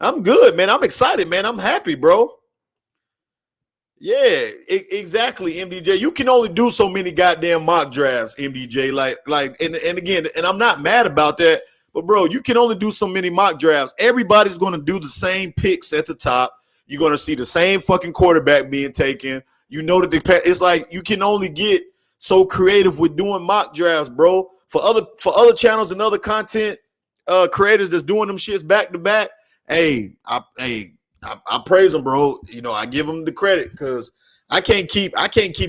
I'm good, man. I'm excited, man. I'm happy, bro. Yeah, exactly, MDJ. You can only do so many goddamn mock drafts, MDJ. And again, and I'm not mad about that, but bro, you can only do so many mock drafts. Everybody's gonna do the same picks at the top. You're gonna see the same fucking quarterback being taken. You know that it's like you can only get so creative with doing mock drafts, bro. For other channels and other content creators that's doing them shits back to back. I praise them, bro. You know, I give them the credit because I can't keep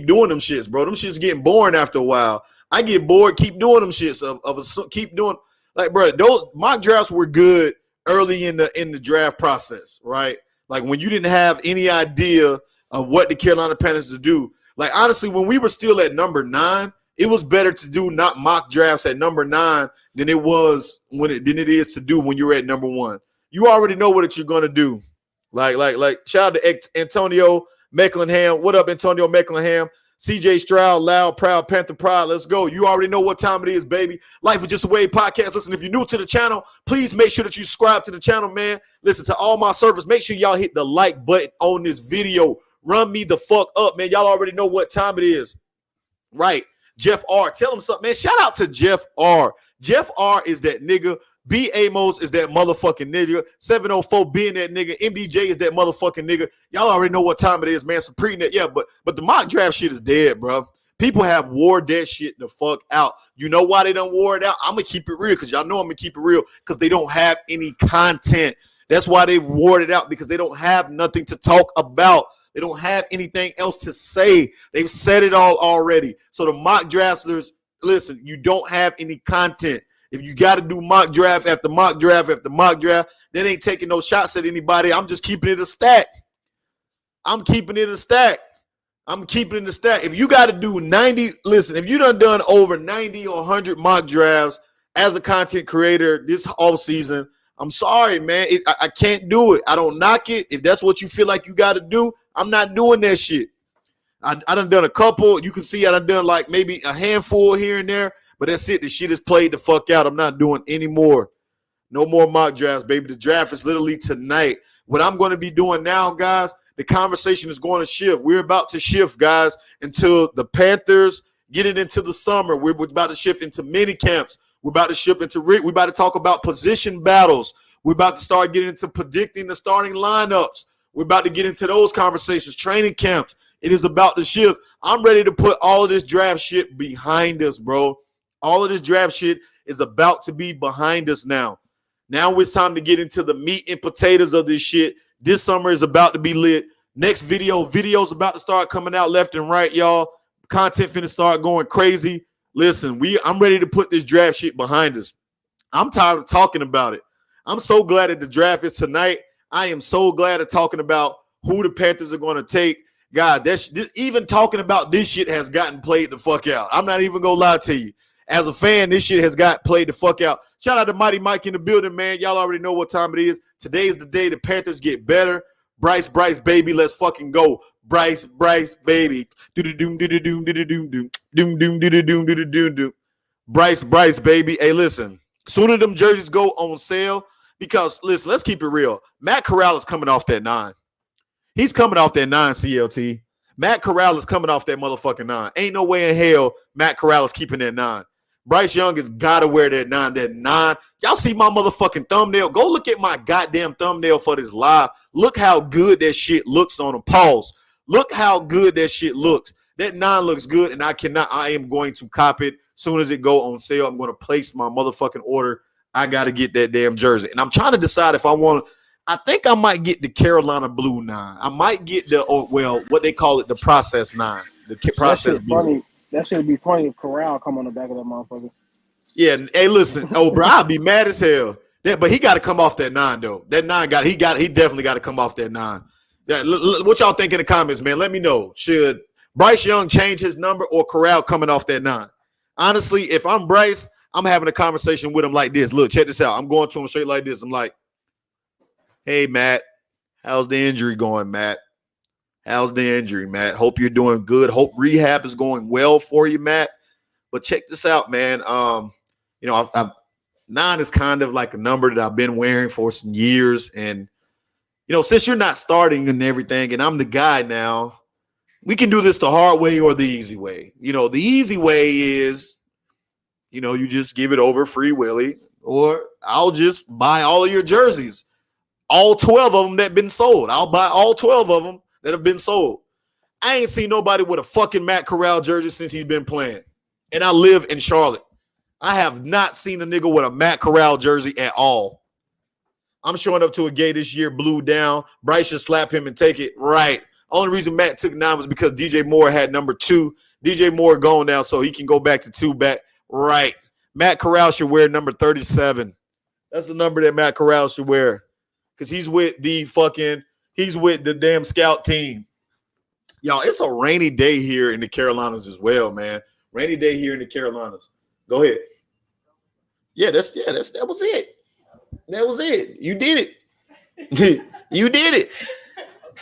doing them shits, bro. Them shits getting boring after a while. I get bored, keep doing them shits keep doing like, bro. Those mock drafts were good early in the draft process, right? Like when you didn't have any idea of what the Carolina Panthers to do. Like honestly, when we were still at number 9, it was better to do not mock drafts at number 9 than it is to do when you're at number 1. You already know what you're gonna do. Like, shout out to Antonio Mecklenham. What up, Antonio Mecklenham? CJ Stroud, loud, proud, Panther pride. Let's go. You already know what time it is, baby. Life is Just a Wave podcast. Listen, if you're new to the channel, please make sure that you subscribe to the channel, man. Listen to all my servers. Make sure y'all hit the like button on this video. Run me the fuck up, man. Y'all already know what time it is. Right. Jeff R. Tell him something, man. Shout out to Jeff R. Jeff R is that nigga. B. Amos is that motherfucking nigga. 704 being that nigga. MDJ is that motherfucking nigga. Y'all already know what time it is, man. Some pre-net. Yeah, but the mock draft shit is dead, bro. People have wore that shit the fuck out. You know why they done wore it out? I'm going to keep it real because y'all know I'm going to keep it real because they don't have any content. That's why they've wore it out because they don't have nothing to talk about. They don't have anything else to say. They've said it all already. So the mock drafters, listen, you don't have any content. If you got to do mock draft after mock draft after mock draft, that ain't taking no shots at anybody. I'm just keeping it a stack. I'm keeping it a stack. I'm keeping it in the stack. If you got to do 90, listen, if you done over 90 or 100 mock drafts as a content creator this off season, I'm sorry, man. I can't do it. I don't knock it. If that's what you feel like you got to do, I'm not doing that shit. I done a couple. You can see I done like maybe a handful here and there. But that's it. The shit is played the fuck out. I'm not doing any more. No more mock drafts, baby. The draft is literally tonight. What I'm going to be doing now, guys, the conversation is going to shift. We're about to shift, guys, until the Panthers get it into the summer. We're about to shift into mini camps. We're about to shift into we're about to talk about position battles. We're about to start getting into predicting the starting lineups. We're about to get into those conversations, training camps. It is about to shift. I'm ready to put all of this draft shit behind us, bro. All of this draft shit is about to be behind us now. Now it's time to get into the meat and potatoes of this shit. This summer is about to be lit. Next video's about to start coming out left and right, y'all. Content finna start going crazy. Listen, I'm ready to put this draft shit behind us. I'm tired of talking about it. I'm so glad that the draft is tonight. I am so glad of talking about who the Panthers are going to take. God, even talking about this shit has gotten played the fuck out. I'm not even going to lie to you. As a fan, this shit has got played the fuck out. Shout out to Mighty Mike in the building, man. Y'all already know what time it is. Today's the day the Panthers get better. Bryce, baby, let's fucking go. Bryce, baby. Bryce, baby. Hey, listen. Sooner them jerseys go on sale because, listen, let's keep it real. Matt Corral is coming off that 9. He's coming off that 9, CLT. Matt Corral is coming off that motherfucking 9. Ain't no way in hell Matt Corral is keeping that 9. Bryce Young has got to wear that 9. That 9. Y'all see my motherfucking thumbnail? Go look at my goddamn thumbnail for this live. Look how good that shit looks on him. Pause. Look how good that shit looks. That 9 looks good, and I am going to cop it. As soon as it go on sale, I'm going to place my motherfucking order. I got to get that damn jersey. And I'm trying to decide if I want to. I think I might get the Carolina Blue 9. I might get what they call it, the process 9. The process blue. Funny. That should be funny if Corral come on the back of that motherfucker. Yeah, hey, listen, bro, I'll be mad as hell. But he got to come off that 9 though. That 9 he definitely got to come off that 9. Yeah, what y'all think in the comments, man? Let me know. Should Bryce Young change his number or Corral coming off that 9? Honestly, if I'm Bryce, I'm having a conversation with him like this. Look, check this out. I'm going to him straight like this. I'm like, hey, Matt, how's the injury going, Matt? How's the injury, Matt? Hope you're doing good. Hope rehab is going well for you, Matt. But check this out, man. I've 9 is kind of like a number that I've been wearing for some years. And, since you're not starting and everything, and I'm the guy now, We can do this the hard way or the easy way. You know, the easy way is, you know, you just give it over free willy, or I'll just buy all of your jerseys, all 12 of them that been sold. I'll buy all 12 of them that have been sold. I ain't seen nobody with a fucking Matt Corral jersey since he's been playing. And I live in Charlotte. I have not seen a nigga with a Matt Corral jersey at all. I'm showing up to a game this year, blue down. Bryce should slap him and take it. Right. Only reason Matt took 9 was because DJ Moore had number 2. DJ Moore gone now, so he can go back to 2 back. Right. Matt Corral should wear number 37. That's the number that Matt Corral should wear. Because he's with the damn scout team. Y'all, it's a rainy day here in the Carolinas as well, man. Rainy day here in the Carolinas. Go ahead. That was it. That was it. You did it. You did it.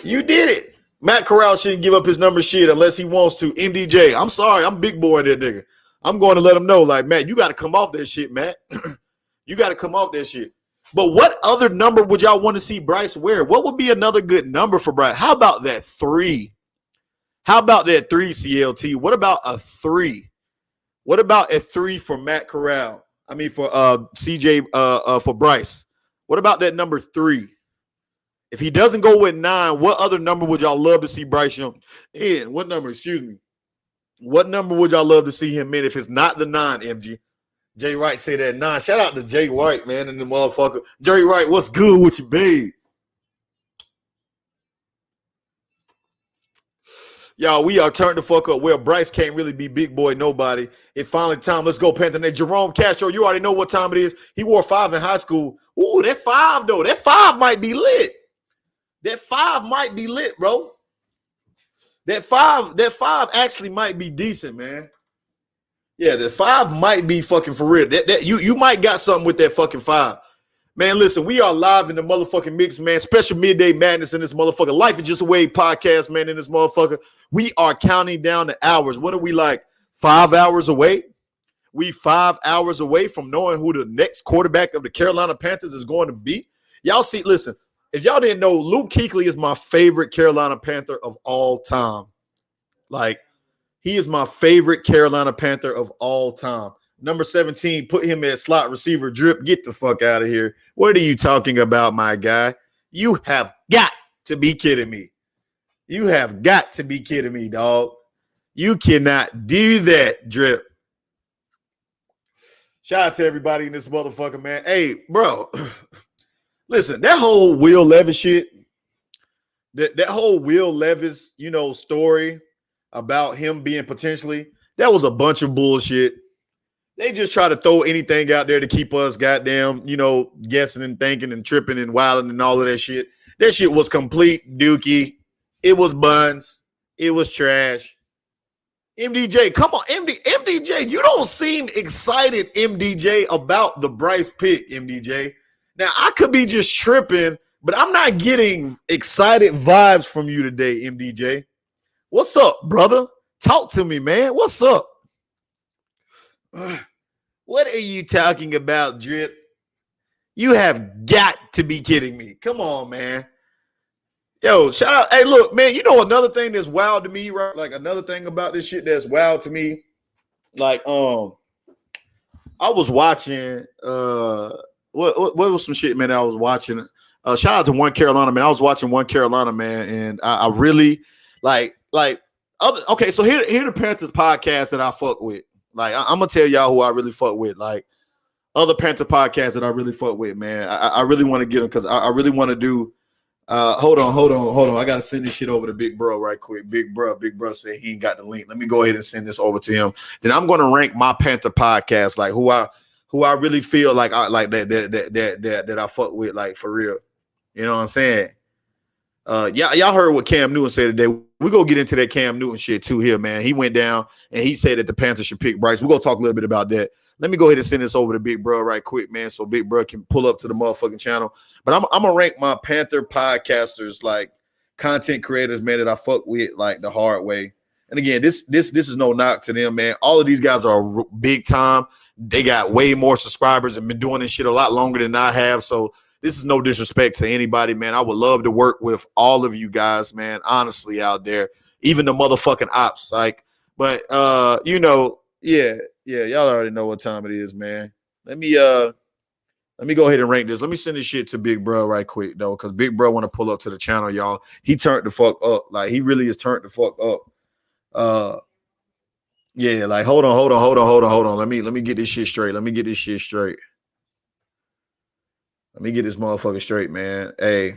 You did it. Matt Corral shouldn't give up his number shit unless he wants to. MDJ, I'm sorry. I'm big boy in that nigga. I'm going to let him know, like, Matt, you got to come off that shit, Matt. You got to come off that shit. But what other number would y'all want to see Bryce wear? What would be another good number for Bryce? How about that 3? How about that 3, CLT? What about a 3? What about a 3 for Matt Corral? I mean, for CJ, for Bryce. What about that number 3? If he doesn't go with 9, what other number would y'all love to see Bryce Young in? What number? Excuse me. What number would y'all love to see him in if it's not the 9, MG? Jay Wright say that 9. Shout out to Jay Wright, man, and the motherfucker. Jay Wright, what's good with you, babe? Y'all, we are turned the fuck up where Bryce can't really be big boy nobody. It's finally time. Let's go, Panther Nate. Jerome Castro, you already know what time it is. He wore 5 in high school. Ooh, that 5, though. That 5 might be lit. That 5 might be lit, bro. That 5 actually might be decent, man. Yeah, the 5 might be fucking for real. You might got something with that fucking 5. Man, listen, we are live in the motherfucking mix, man. Special midday madness in this motherfucker. Life is just a wave podcast, man, in this motherfucker. We are counting down the hours. What are we like? 5 hours away? We 5 hours away from knowing who the next quarterback of the Carolina Panthers is going to be. Y'all see, listen, if y'all didn't know, Luke Kuechly is my favorite Carolina Panther of all time. Like, he is my favorite Carolina Panther of all time. Number 17, put him as slot receiver. Drip, get the fuck out of here. What are you talking about, my guy? You have got to be kidding me. You have got to be kidding me, dog. You cannot do that, Drip. Shout out to everybody in this motherfucker, man. Hey, bro, listen, that whole Will Levis shit, that whole Will Levis, story about him being potentially, that was a bunch of bullshit. They just try to throw anything out there to keep us goddamn, guessing and thinking and tripping and wilding and all of that shit. That shit was complete dookie. It was buns. It was trash. MDJ, come on, MDJ, you don't seem excited, MDJ, about the Bryce pick, MDJ. Now, I could be just tripping, but I'm not getting excited vibes from you today, MDJ. What's up, brother? Talk to me, man. What's up? What are you talking about, Drip? You have got to be kidding me. Come on, man. Yo, shout out. Hey, look, man, another thing that's wild to me, right? Like, another thing about this shit that's wild to me. Like, I was watching, what was some shit, man, I was watching? Shout out to One Carolina, man. I was watching One Carolina, man, and I really, okay, so here the Panthers podcast that I fuck with. Like, I'm going to tell y'all who I really fuck with. Like, other Panther podcasts that I really fuck with, man. I really want to get them because I really want to do hold on. I got to send this shit over to Big Bro right quick. Big Bro said he ain't got the link. Let me go ahead and send this over to him. Then I'm going to rank my Panther podcast, like who I really feel like I like that I fuck with, like, for real. You know what I'm saying? Y'all heard what Cam Newton said today. We're going to get into that Cam Newton shit too here, man. He went down and he said that the Panthers should pick Bryce. We're going to talk a little bit about that. Let me go ahead and send this over to Big Bro right quick, man, so Big Bro can pull up to the motherfucking channel. But I'm going to rank my Panther podcasters, like content creators, man, that I fuck with, like, the hard way. And again, this is no knock to them, man. All of these guys are big time. They got way more subscribers and been doing this shit a lot longer than I have. So this is no disrespect to anybody, man. I would love to work with all of you guys, man, honestly, out there. even the motherfucking ops. Like, but you know, yeah, y'all already know what time it is, man. Let me go ahead and rank this. Let me send this shit to Big Bro right quick though, because Big Bro want to pull up to the channel, y'all. He turned the fuck up. Like, he really is turned the fuck up. Yeah, like hold on. Let me get this shit straight. Let me get this motherfucker straight, man. Hey.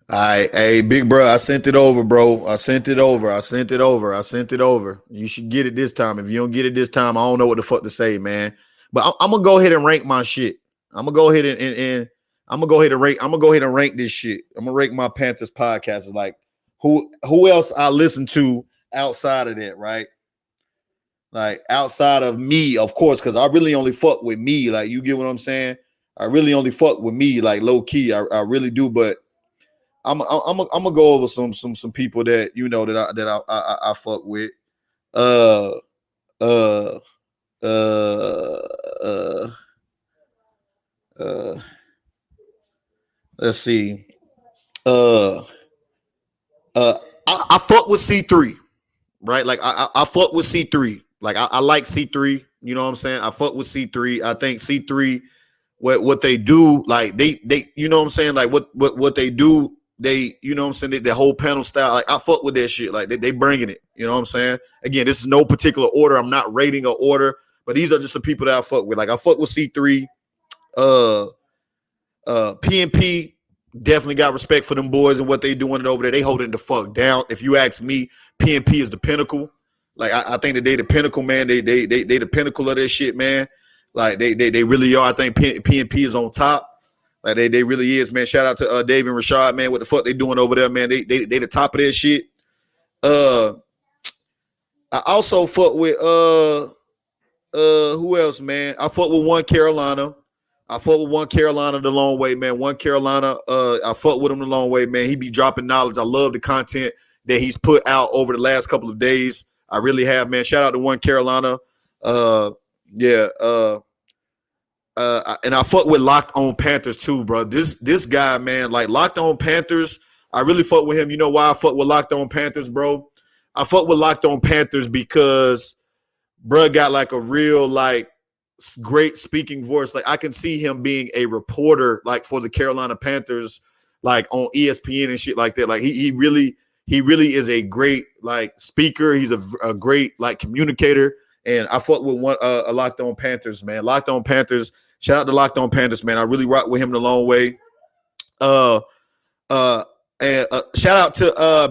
Hey, big bro, I sent it over, bro. I sent it over. You should get it this time. If you don't get it this time, I don't know what the fuck to say, man. But I'm gonna go ahead and rank my shit. I'm gonna go ahead and rank this shit. I'm gonna rank my Panthers podcast. Like, who else I listen to outside of that, right? Like, outside of me, of course, because I really only fuck with me. Like, you get what I'm saying? I really only fuck with me, like low key. I really do, but I'm gonna go over some people that you know that I fuck with. Uh, uh, uh, let's see. I fuck with C3, right? Like, I fuck with C3. Like, I like C3. You know what I'm saying? I fuck with C3. I think C3, what they do, like they you know what I'm saying? Like what they do. They, you know what I'm saying, the whole panel style, like I fuck with that shit. Like they bringing it, you know what I'm saying? Again, this is no particular order. I'm not rating an order, but these are just the people that I fuck with. Like, I fuck with C3, PNP. Definitely got respect for them boys and what they doing over there. They holding the fuck down. If you ask me, PNP is the pinnacle. Like, I think that they the pinnacle, man. They the pinnacle of that shit, man. Like they really are. I think PNP is on top. Like they really is, man. Shout out to Dave and Rashad, man. What the fuck they doing over there, man? They the top of that shit. I also fuck with who else, man? I fuck with One Carolina. The long way, man. One Carolina, I fuck with him the long way, man. He be dropping knowledge. I love the content that he's put out over the last couple of days. I really have, man. Shout out to One Carolina. And I fuck with Locked On Panthers too, bro. This guy, man, like Locked On Panthers, I really fuck with him. You know why I fuck with Locked On Panthers, bro? I fuck with Locked On Panthers because bro got like a real like great speaking voice. Like, I can see him being a reporter like for the Carolina Panthers, like on ESPN and shit like that. Like he really is a great like speaker. He's a great like communicator. And I fuck with a Locked On Panthers, man. Locked On Panthers. Shout out to Locked On Panthers, man. I really rock with him the long way. And shout out to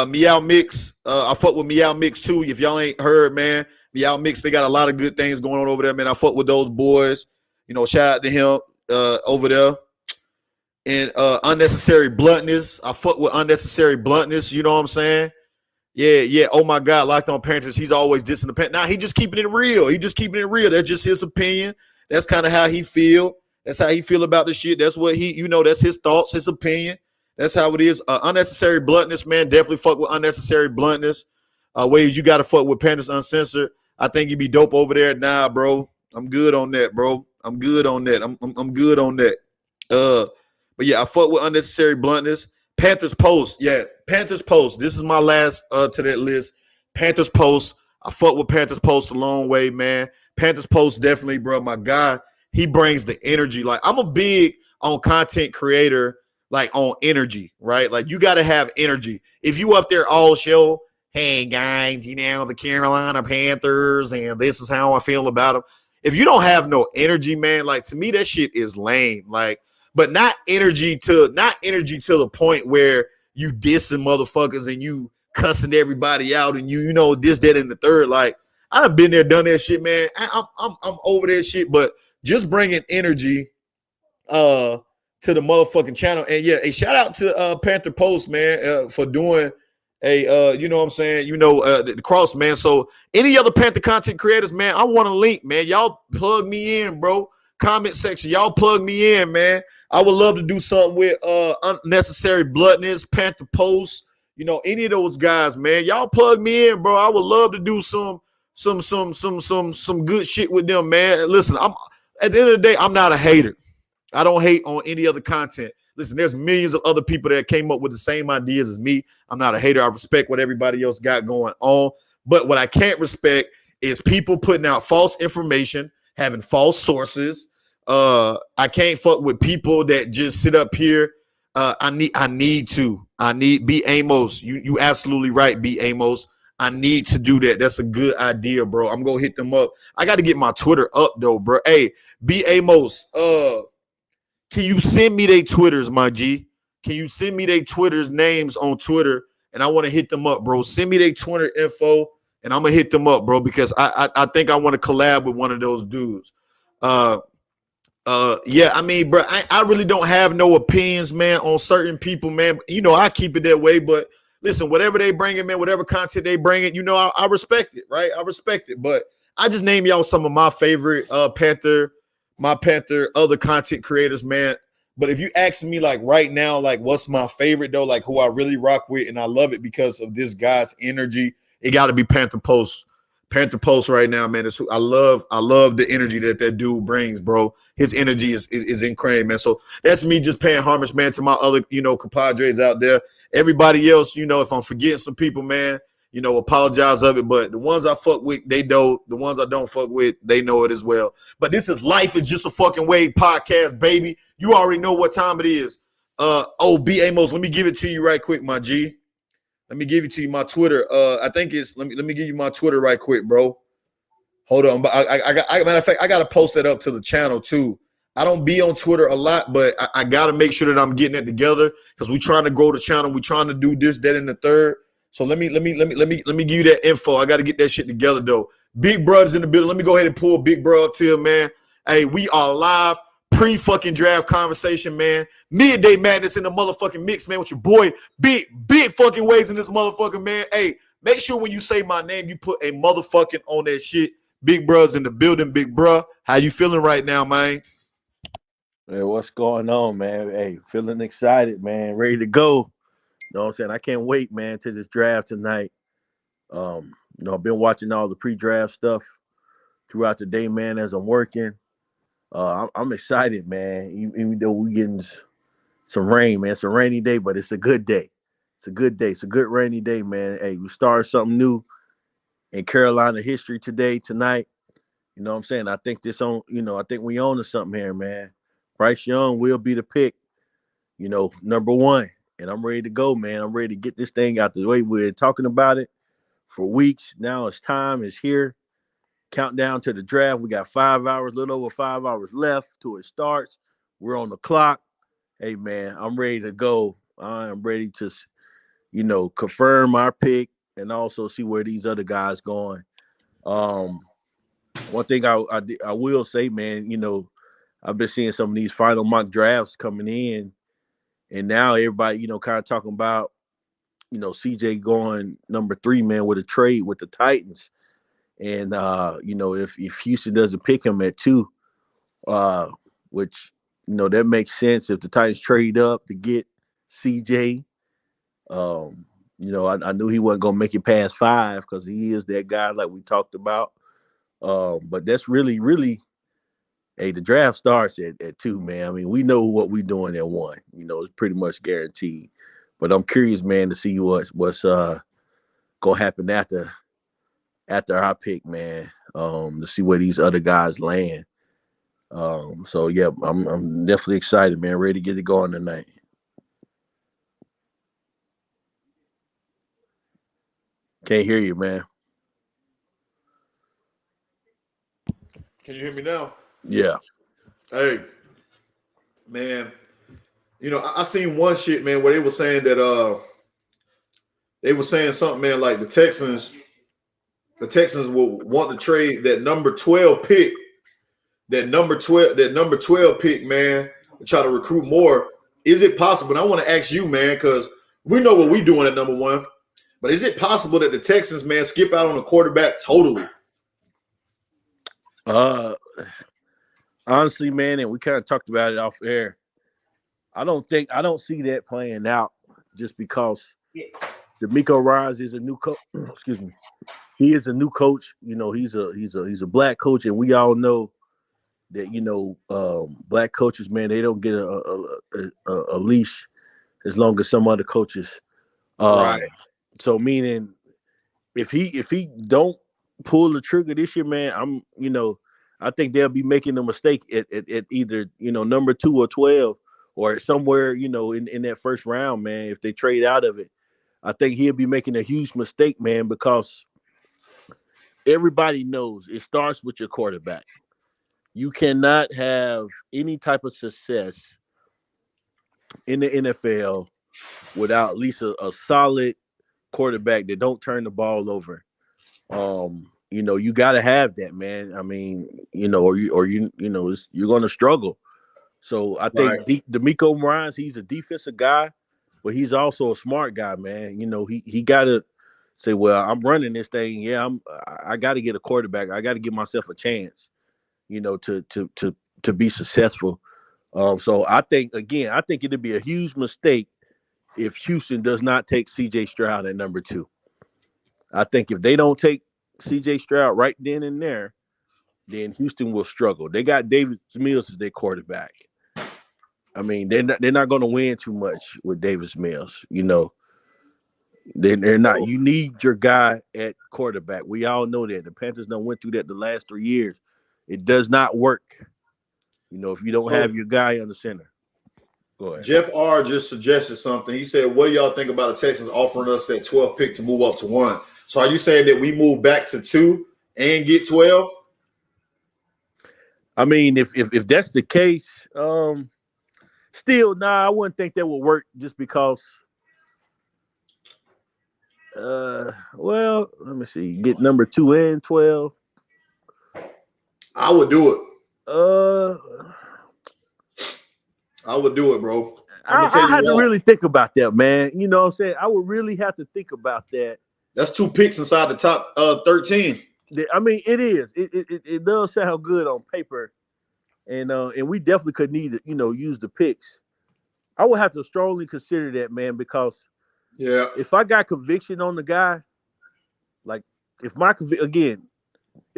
Meow Mix. I fuck with Meow Mix too. If y'all ain't heard, man, Meow Mix, they got a lot of good things going on over there, man. I fuck with those boys. You know, shout out to him over there. And Unnecessary Bluntness. I fuck with Unnecessary Bluntness. You know what I'm saying? Yeah. Oh my God, Locked On Panthers. He's always dissing the Panthers. Nah, he just keeping it real. That's just his opinion. That's kind of how he feel. That's how he feel about the shit. That's what that's his thoughts, his opinion. That's how it is. Unnecessary Bluntness, man. Definitely fuck with Unnecessary Bluntness. Ways you got to fuck with Panthers Uncensored. I think you'd be dope over there. Nah, bro. I'm good on that, bro. I'm good on that. I'm good on that. But yeah, I fuck with Unnecessary Bluntness. Panthers Post. Yeah, Panthers Post. This is my last to that list. Panthers Post. I fuck with Panthers Post a long way, man. Panthers Post, definitely, bro. My guy, he brings the energy. Like, I'm a big on content creator, like on energy, right? Like, you got to have energy. If you up there all show, hey guys, the Carolina Panthers, and this is how I feel about them. If you don't have no energy, man, like, to me, that shit is lame. Like, but not energy to the point where you dissing motherfuckers and you cussing everybody out and you know this, that, and the third. Like, I done been there, done that shit, man. I'm over that shit, but just bringing energy to the motherfucking channel. And yeah, a shout out to Panther Post, man, for doing a you know what I'm saying, the cross, man. So any other Panther content creators, man, I want a link, man. Y'all plug me in, bro. Comment section, y'all plug me in, man. I would love to do something with Unnecessary Bluntness, Panther Post, any of those guys, man. Y'all plug me in, bro. I would love to do some good shit with them, man. Listen, I'm at the end of the day, I'm not a hater. I don't hate on any other content. Listen, there's millions of other people that came up with the same ideas as me. I'm not a hater. I respect what everybody else got going on. But what I can't respect is people putting out false information, having false sources. I can't fuck with people that just sit up here. I need B Amos. You absolutely right, B Amos. I need to do that. That's a good idea, bro. I'm gonna hit them up. I got to get my Twitter up though, bro. Hey, B Amos, can you send me their Twitters, my G? Can you send me their Twitter's names on Twitter? And I want to hit them up, bro. Send me their Twitter info, and I'm gonna hit them up, bro, because I think I want to collab with one of those dudes. Yeah, I mean, bro, I really don't have no opinions, man, on certain people, man. You know, I keep it that way, but listen, whatever they bring in, man, whatever content they bring in, you know, I respect it, right? I respect it, but I just name y'all some of my favorite Panther other content creators, man. But if you ask me like right now, like what's my favorite though, like who I really rock with and I love it because of this guy's energy, it got to be Panther Post. Panther Post right now, man. I love the energy that dude brings, bro. His energy is incredible, man. So that's me just paying homage, man, to my other, you know, compadres out there. Everybody else, you know, if I'm forgetting some people, man, you know, apologize of it. But the ones I fuck with, they know. The ones I don't fuck with, they know it as well. But this is Life is Just a Fucking Way podcast, baby. You already know what time it is. B Amos, let me give it to you right quick, my G. Let me give it to you my Twitter. I think it's let me give you my Twitter right quick, bro. Hold on, but matter of fact, I gotta post that up to the channel too. I don't be on Twitter a lot, but I gotta make sure that I'm getting it together because we're trying to grow the channel. We're trying to do this, that, and the third. So let me give you that info. I gotta get that shit together though. Big Brother's in the building. Let me go ahead and pull Big Bro up to him, man. Hey, we are live. Pre-fucking draft conversation, man. Midday madness in the motherfucking mix, man, with your boy. Big fucking ways in this motherfucking, man. Hey, make sure when you say my name, you put a motherfucking on that shit. Big Bruh's in the building, Big Bruh. How you feeling right now, man? Hey, what's going on, man? Hey, feeling excited, man. Ready to go. You know what I'm saying? I can't wait, man, to this draft tonight. You know, I've been watching all the pre-draft stuff throughout the day, man, as I'm working. I'm excited, man. Even though we're getting some rain, man. It's a rainy day, but it's a good day. It's a good day. It's a good rainy day, man. Hey, we started something new in Carolina history tonight. You know what I'm saying? I think I think we own something here, man. Bryce Young will be the pick, you know, number one. And I'm ready to go, man. I'm ready to get this thing out the way. We're talking about it for weeks. Now it's time. It's here. Countdown to the draft. We got 5 hours, a little over 5 hours left till it starts. We're on the clock. Hey, man, I'm ready to go. I'm ready to, you know, confirm our pick and also see where these other guys going. One thing I will say, man, you know, I've been seeing some of these final mock drafts coming in, and now everybody, you know, kind of talking about, you know, CJ going number 3, man, with a trade with the Titans. And, you know, if Houston doesn't pick him at 2, which, you know, that makes sense if the Titans trade up to get CJ. You know, I knew he wasn't going to make it past 5 because he is that guy like we talked about. But that's really, hey, the draft starts at 2, man. I mean, we know what we're doing at 1. You know, it's pretty much guaranteed. But I'm curious, man, to see what's gonna happen after our pick, man. To see where these other guys land. So yeah, I'm definitely excited, man. Ready to get it going tonight. Can't hear you, man. Can you hear me now? Yeah. Hey, man. You know, I seen one shit, man, where they were saying that they were saying something, man, like the Texans will want to trade that number 12 pick, that number 12 pick, man, to try to recruit more. Is it possible? And I want to ask you, man, because we know what we're doing at number 1, but is it possible that the Texans, man, skip out on a quarterback totally? Honestly, man, and we kind of talked about it off air. I don't see that playing out just because D'Amico Ryans is a new coach. Excuse me. He is a new coach. You know, he's a black coach, and we all know that black coaches, man, they don't get a leash as long as some other coaches. Right. So meaning if he don't pull the trigger this year, man, I think they'll be making a mistake at either number 2 or 12 or somewhere in that first round, man. If they trade out of it, I think he'll be making a huge mistake, man, because everybody knows it starts with your quarterback. You cannot have any type of success in the NFL without at least a solid quarterback that don't turn the ball over. You got to have that, man. I mean, you're going to struggle. So I think Right. D'Amico Ryans, he's a defensive guy, but he's also a smart guy, man. He got to say, well, I'm running this thing. Yeah, I got to get a quarterback. I got to give myself a chance, to be successful. So I think it'd be a huge mistake if Houston does not take C.J. Stroud at number 2. I think if they don't take C.J. Stroud right then and there, then Houston will struggle. They got Davis Mills as their quarterback. I mean, they're not going to win too much with Davis Mills. They're not. You need your guy at quarterback. We all know that. The Panthers done went through that the last 3 years. It does not work. If you don't have your guy on the center. Go ahead. Jeff R just suggested something. He said, what do y'all think about the Texans offering us that 12th pick to move up to 1? So are you saying that we move back to 2 and get 12? I mean, if that's the case, still, I wouldn't think that would work just because. Well, let me see. Get number 2 and 12. I would do it. I would do it, bro. I had to really think about that, man. You know what I'm saying? I would really have to think about that. That's 2 picks inside the top 13. I mean, it is. It does sound good on paper, and we definitely could need to, use the picks. I would have to strongly consider that, man, because if I got conviction on the guy, like if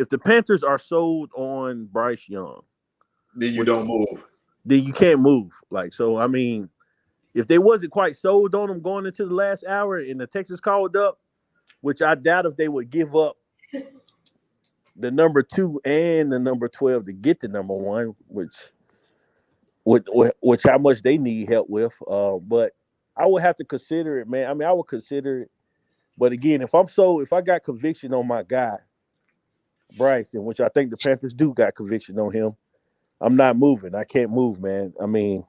the Panthers are sold on Bryce Young, then you don't move. Then you can't move. Like, so, I mean, if they wasn't quite sold on him going into the last hour and the Texans called up, which I doubt if they would give up the number 2 and the number 12 to get the number 1, which how much they need help with. But I would have to consider it, man. I mean, I would consider it. But again, if I got conviction on my guy, Bryson, which I think the Panthers do got conviction on him, I'm not moving. I can't move, man. I mean,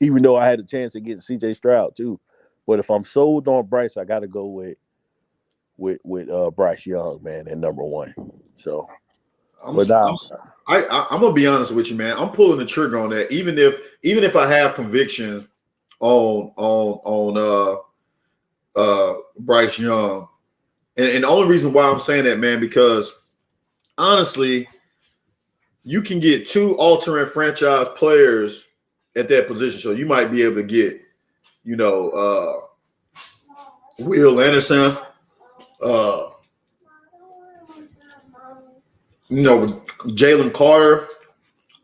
even though I had a chance to get C.J. Stroud too, but if I'm sold on Bryce, I got to go with Bryce Young, man, at number 1. So, I'm gonna be honest with you, man. I'm pulling the trigger on that, even if I have conviction on Bryce Young, and the only reason why I'm saying that, man, because honestly, you can get 2 alternate franchise players at that position. So you might be able to get, Will Anderson, Jalen Carter,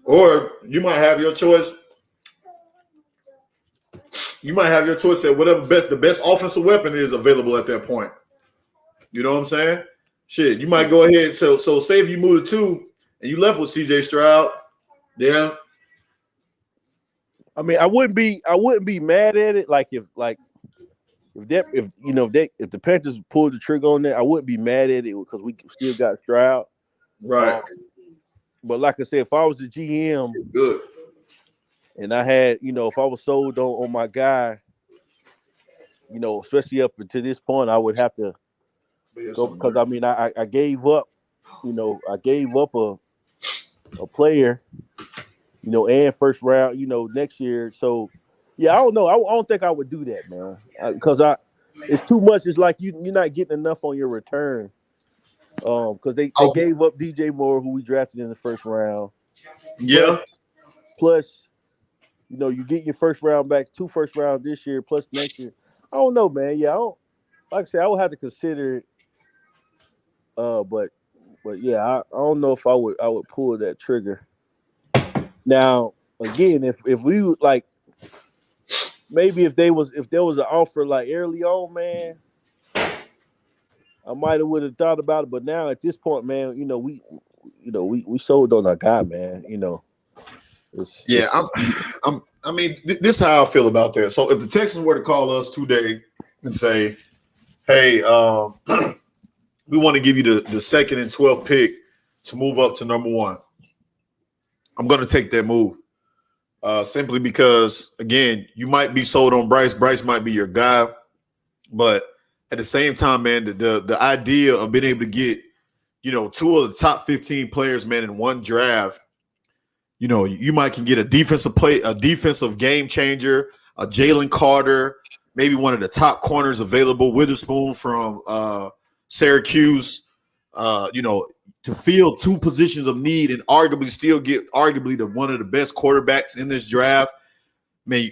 or you might have your choice. You might have your choice at whatever the best offensive weapon is available at that point. You know what I'm saying? Shit, you might go ahead. So say if you move to 2 and you left with C.J. Stroud, yeah. I mean, I wouldn't be mad at it. Like if the Panthers pulled the trigger on that, I wouldn't be mad at it because we still got Stroud. Right. But like I said, if I was the GM, good, and I had, if I was sold on my guy, especially up until this point, I would have to go because I mean I gave up, a player, and first round, next year. So yeah, I don't know. I don't think I would do that, man, because it's too much. It's like you're not getting enough on your return. Because they gave up DJ Moore, who we drafted in the first round. Yeah. Plus, you get your first round back, 2 first rounds this year, plus next year. I don't know, man. Yeah, like I said, I would have to consider it. But yeah, I don't know if I would pull that trigger. Now, again, if we like maybe if there was an offer like early on, man, I might have would have thought about it. But now at this point, man, we sold on our guy, man. Yeah, it's I mean, this is how I feel about that. So if the Texans were to call us today and say, "Hey, we want to give you the second and 12th pick to move up to number one," I'm going to take that move. Simply because, again, you might be sold on Bryce. Bryce might be your guy, but at the same time, man, the idea of being able to get, two of the top 15 players, man, in one draft, you might can get a defensive game changer, a Jalen Carter, maybe one of the top corners available, Witherspoon from Syracuse, to fill two positions of need and arguably still get one of the best quarterbacks in this draft. Man,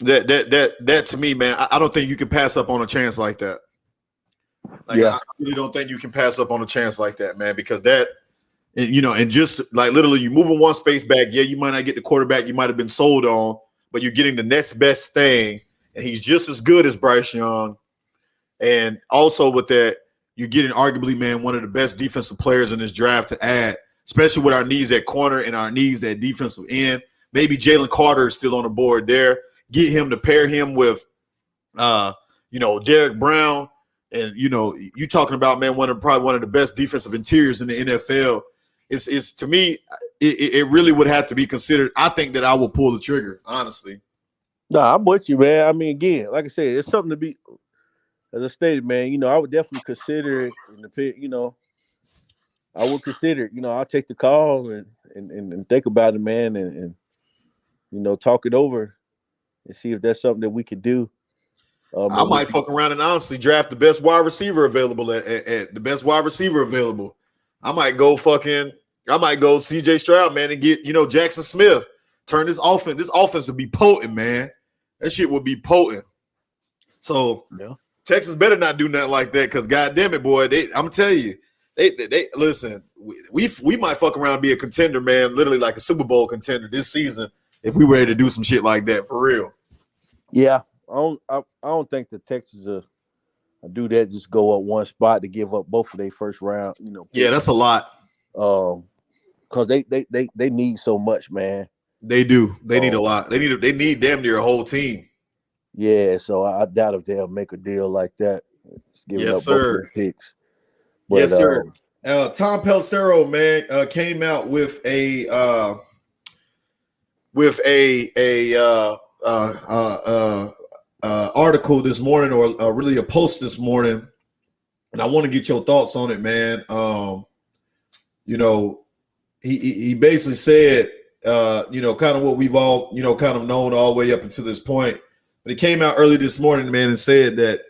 that to me, man, I don't think you can pass up on a chance like that. I really don't think you can pass up on a chance like that, man, because that, and just like literally you moving one space back, yeah, you might not get the quarterback you might have been sold on, but you're getting the next best thing, and he's just as good as Bryce Young. And also with that, you're getting arguably, man, one of the best defensive players in this draft to add, especially with our needs at corner and our needs at defensive end. Maybe Jalen Carter is still on the board there. Get him to pair him with, Derek Brown. And, you talking about, man, probably one of the best defensive interiors in the NFL. It's to me, it really would have to be considered. I think that I will pull the trigger, honestly. No, I'm with you, man. I mean, again, like I said, it's something to be, as I stated, man, I would definitely consider it in the pit, I would consider it. I'll take the call and think about it, man, and talk it over and see if that's something that we could do. I might fuck around and honestly draft the best wide receiver available at the best wide receiver available. I might go CJ Stroud, man, and get, Jackson Smith. Turn this offense. This offense would be potent, man. That shit would be potent. So Texas better not do nothing like that, because goddamn it, boy, I'm telling you, they listen. We might fuck around and be a contender, man, literally like a Super Bowl contender this season if we were to do some shit like that for real. Yeah, I don't think the Texans will do that. Just go up one spot to give up both of their first round. Yeah, that's a lot. Because they need so much, man. They do. They need a lot. They need damn near a whole team. Yeah, so I doubt if they'll make a deal like that. Yes, up sir. Both picks. But, yes, sir. Tom Pelissero, man, came out with a article this morning, or really a post this morning, and I want to get your thoughts on it, man. He basically said, kind of what we've all, kind of known all the way up until this point. But he came out early this morning, man, and said that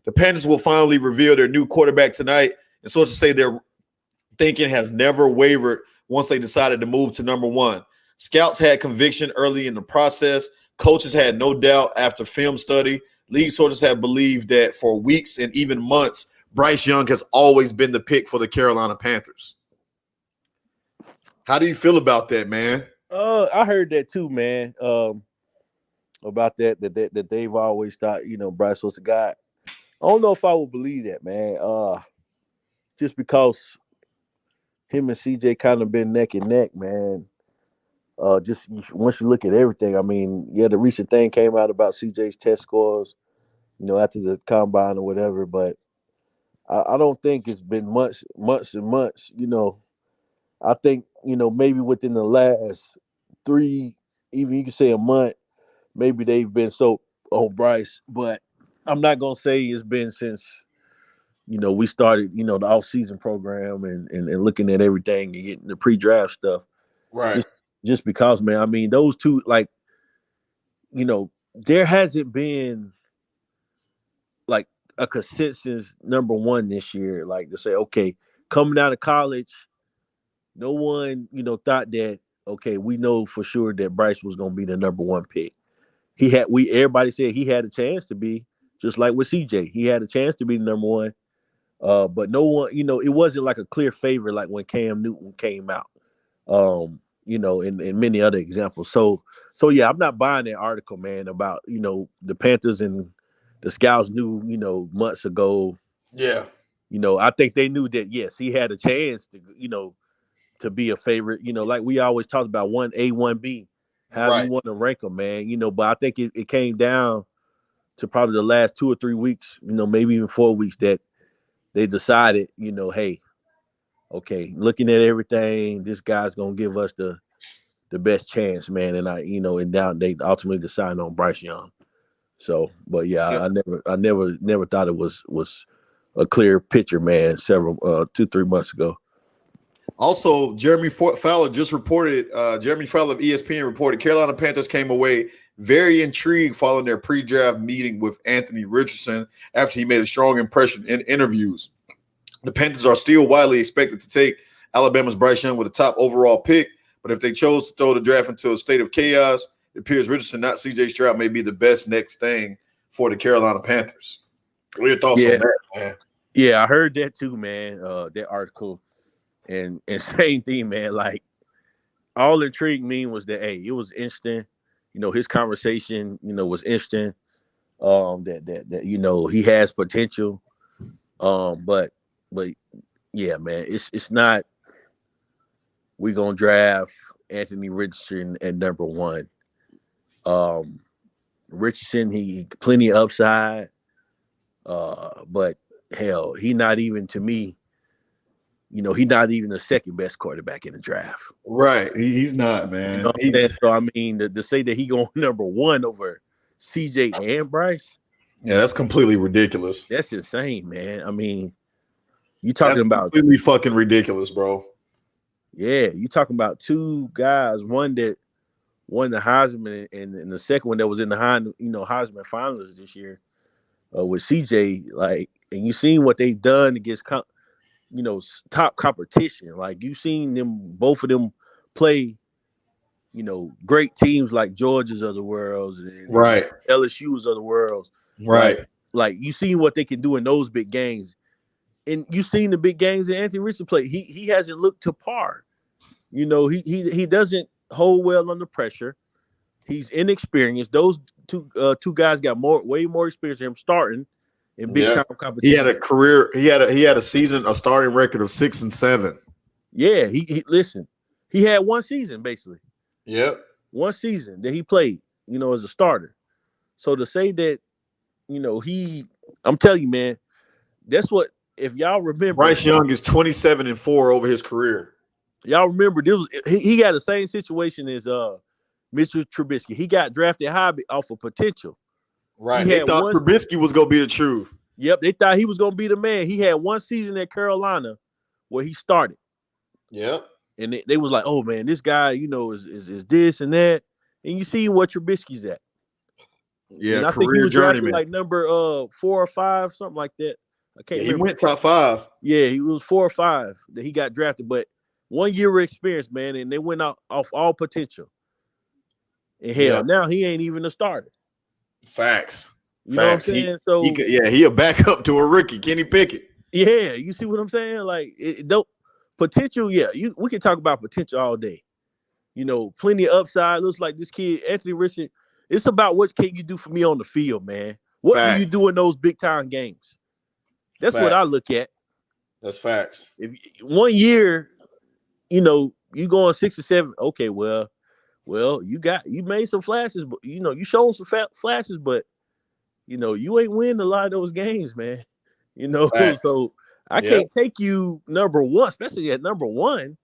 the Panthers will finally reveal their new quarterback tonight. And so to say, their thinking has never wavered once they decided to move to number one. Scouts had conviction early in the process. Coaches had no doubt after film study. League sources have believed that for weeks and even months, Bryce Young has always been the pick for the Carolina Panthers. How do you feel about that, man? I heard that too, man. About that they've always thought, Bryce was the guy. I don't know if I would believe that, man. Just because him and CJ kind of been neck and neck, man. Just once you look at everything, I mean, yeah, the recent thing came out about CJ's test scores, after the combine or whatever, but I don't think it's been months and months, I think, maybe within the last 3, even you can say a month, maybe they've been so on Bryce, but I'm not going to say it's been since, we started, the off-season program and looking at everything and getting the pre-draft stuff. Right. Just because, man, I mean, those two, like, there hasn't been, like, a consensus number one this year, like, to say, okay, coming out of college, no one, thought that, okay, we know for sure that Bryce was going to be the number one pick. Everybody said he had a chance to be, just like with CJ. He had a chance to be the number one. But no one, it wasn't like a clear favorite like when Cam Newton came out. and many other examples. So yeah, I'm not buying that article, man, about the Panthers and the scouts knew months ago. Yeah. I think they knew that yes, he had a chance to be a favorite. Like we always talked about 1A, 1B, however you Right. want to rank them, man. But I think it came down to probably the last 2 or 3 weeks, maybe even 4 weeks that they decided, hey, okay, looking at everything, this guy's gonna give us the best chance, man. And and down they ultimately decided on Bryce Young. So, but yeah, Yep. I never thought it was a clear picture, man. Several 2-3 months ago. Also, Jeremy Fowler just reported. Jeremy Fowler of ESPN reported Carolina Panthers came away very intrigued following their pre-draft meeting with Anthony Richardson after he made a strong impression in interviews. The Panthers are still widely expected to take Alabama's Bryce Young with a top overall pick, but if they chose to throw the draft into a state of chaos, it appears Richardson, not C.J. Stroud, may be the best next thing for the Carolina Panthers. What are your thoughts on that, man? Yeah, I heard that too, man. That article, and same thing, man. Like all intrigued me was that it was instant. His conversation, was instant. That he has potential. But yeah, man, it's not. We're gonna draft Anthony Richardson at number 1. Richardson, he plenty of upside. But hell, he not even to me. He's not even the second best quarterback in the draft. Right, he's not, man. What I'm saying? So I mean, to say that he going number 1 over CJ and Bryce, yeah, that's completely ridiculous. that's insane, man. I mean, you talking about completely fucking ridiculous, bro. Yeah, you talking about 2 guys, one that won the Heisman, and the second one that was in the Heisman finals this year with CJ. Like, and you seen what they done against top competition. Like you seen both of them play, great teams like Georgia's of the world and Right. LSU's of the world. Right. Like you seen what they can do in those big games. And you seen the big games that Anthony Richardson played. He hasn't looked to par. He doesn't hold well under pressure. He's inexperienced. Those two guys got way more experience than him starting in big time competition. He had a career. He had a season, a starting record of 6-7. Yeah, he listen. He had one season basically. Yep. One season that he played, as a starter. So to say that, I'm telling you, man, that's what. If y'all remember, Bryce Young is 27-4 over his career. Y'all remember he got the same situation as Mitchell Trubisky. He got drafted high off of potential. Right. They thought Trubisky was gonna be the truth. Yep, they thought he was gonna be the man. He had one season at Carolina where he started. Yep. And they was like, oh man, this guy, is this and that. And you see what Trubisky's at. Yeah, and I think he was drafted like number 4 or 5, something like that. I can't remember. He went top 5. Yeah, he was 4 or 5 that he got drafted, but 1 year of experience, man, and they went off all potential. And hell, now he ain't even a starter. Facts. You know what I'm saying? He a backup to a rookie, Kenny Pickett. Yeah, you see what I'm saying? Like, potential. Yeah, we can talk about potential all day. Plenty of upside. Looks like this kid, Anthony Richardson. It's about what can you do for me on the field, man. What do you do in those big time games? That's what I look at. That's facts. If 1 year, you going 6 or 7. Okay, well, you made some flashes, but you showed some flashes, but you ain't win a lot of those games, man. Facts. So I can't take you number 1, especially at number 1.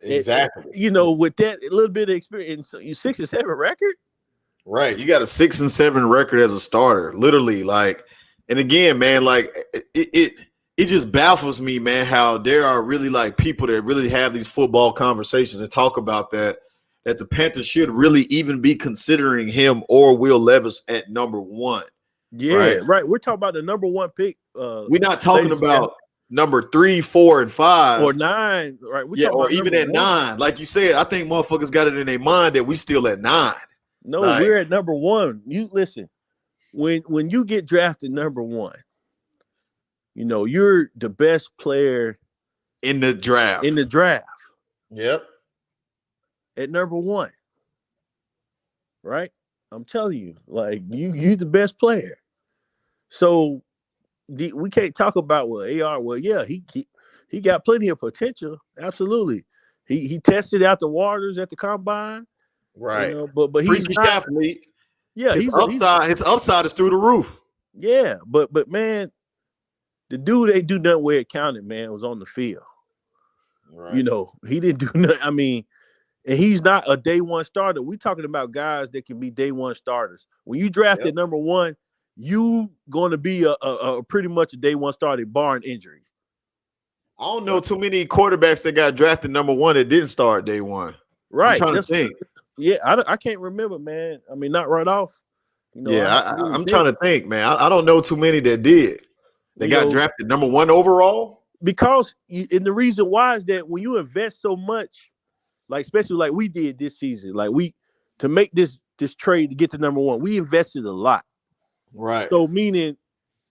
Exactly. With that little bit of experience, you 6 or 7 record. Right. You got a 6-7 record as a starter, literally. Like, and again, man, like it just baffles me, man, how there are really like people that really have these football conversations and talk about that the Panthers should really even be considering him or Will Levis at number 1. Yeah, right. We're talking about the number 1 pick. We're not talking about number 3, 4, and 5 or 9, right? Or even at 9. Like you said, I think motherfuckers got it in their mind that we still at 9. No, we're at number 1. You listen, when you get drafted number 1, you're the best player in the draft. Yep. at number one, right? I'm telling you, like you the best player. So we can't talk about AR. Well, yeah, he got plenty of potential. Absolutely, he tested out the waters at the combine, Right. but he's Freakish not. athlete. Yeah, His he's upside is through the roof. yeah, but man, the dude ain't do nothing where it counted. Man, was on the field. Right. He didn't do nothing. I mean, and he's not a day one starter. We talking about guys that can be day one starters. When you draft Yep. at number one, you going to be a pretty much a day one starter, barring injury. I don't know too many quarterbacks that got drafted number one that didn't start day one. I'm Right. trying to think. Yeah, I can't remember, man. I mean, not right off. I'm trying to think, man. I don't know too many that did. They got drafted number one overall. Because and the reason why is that when you invest so much, like especially like we did this season, like to make this trade to get to number one, we invested a lot. Right. So meaning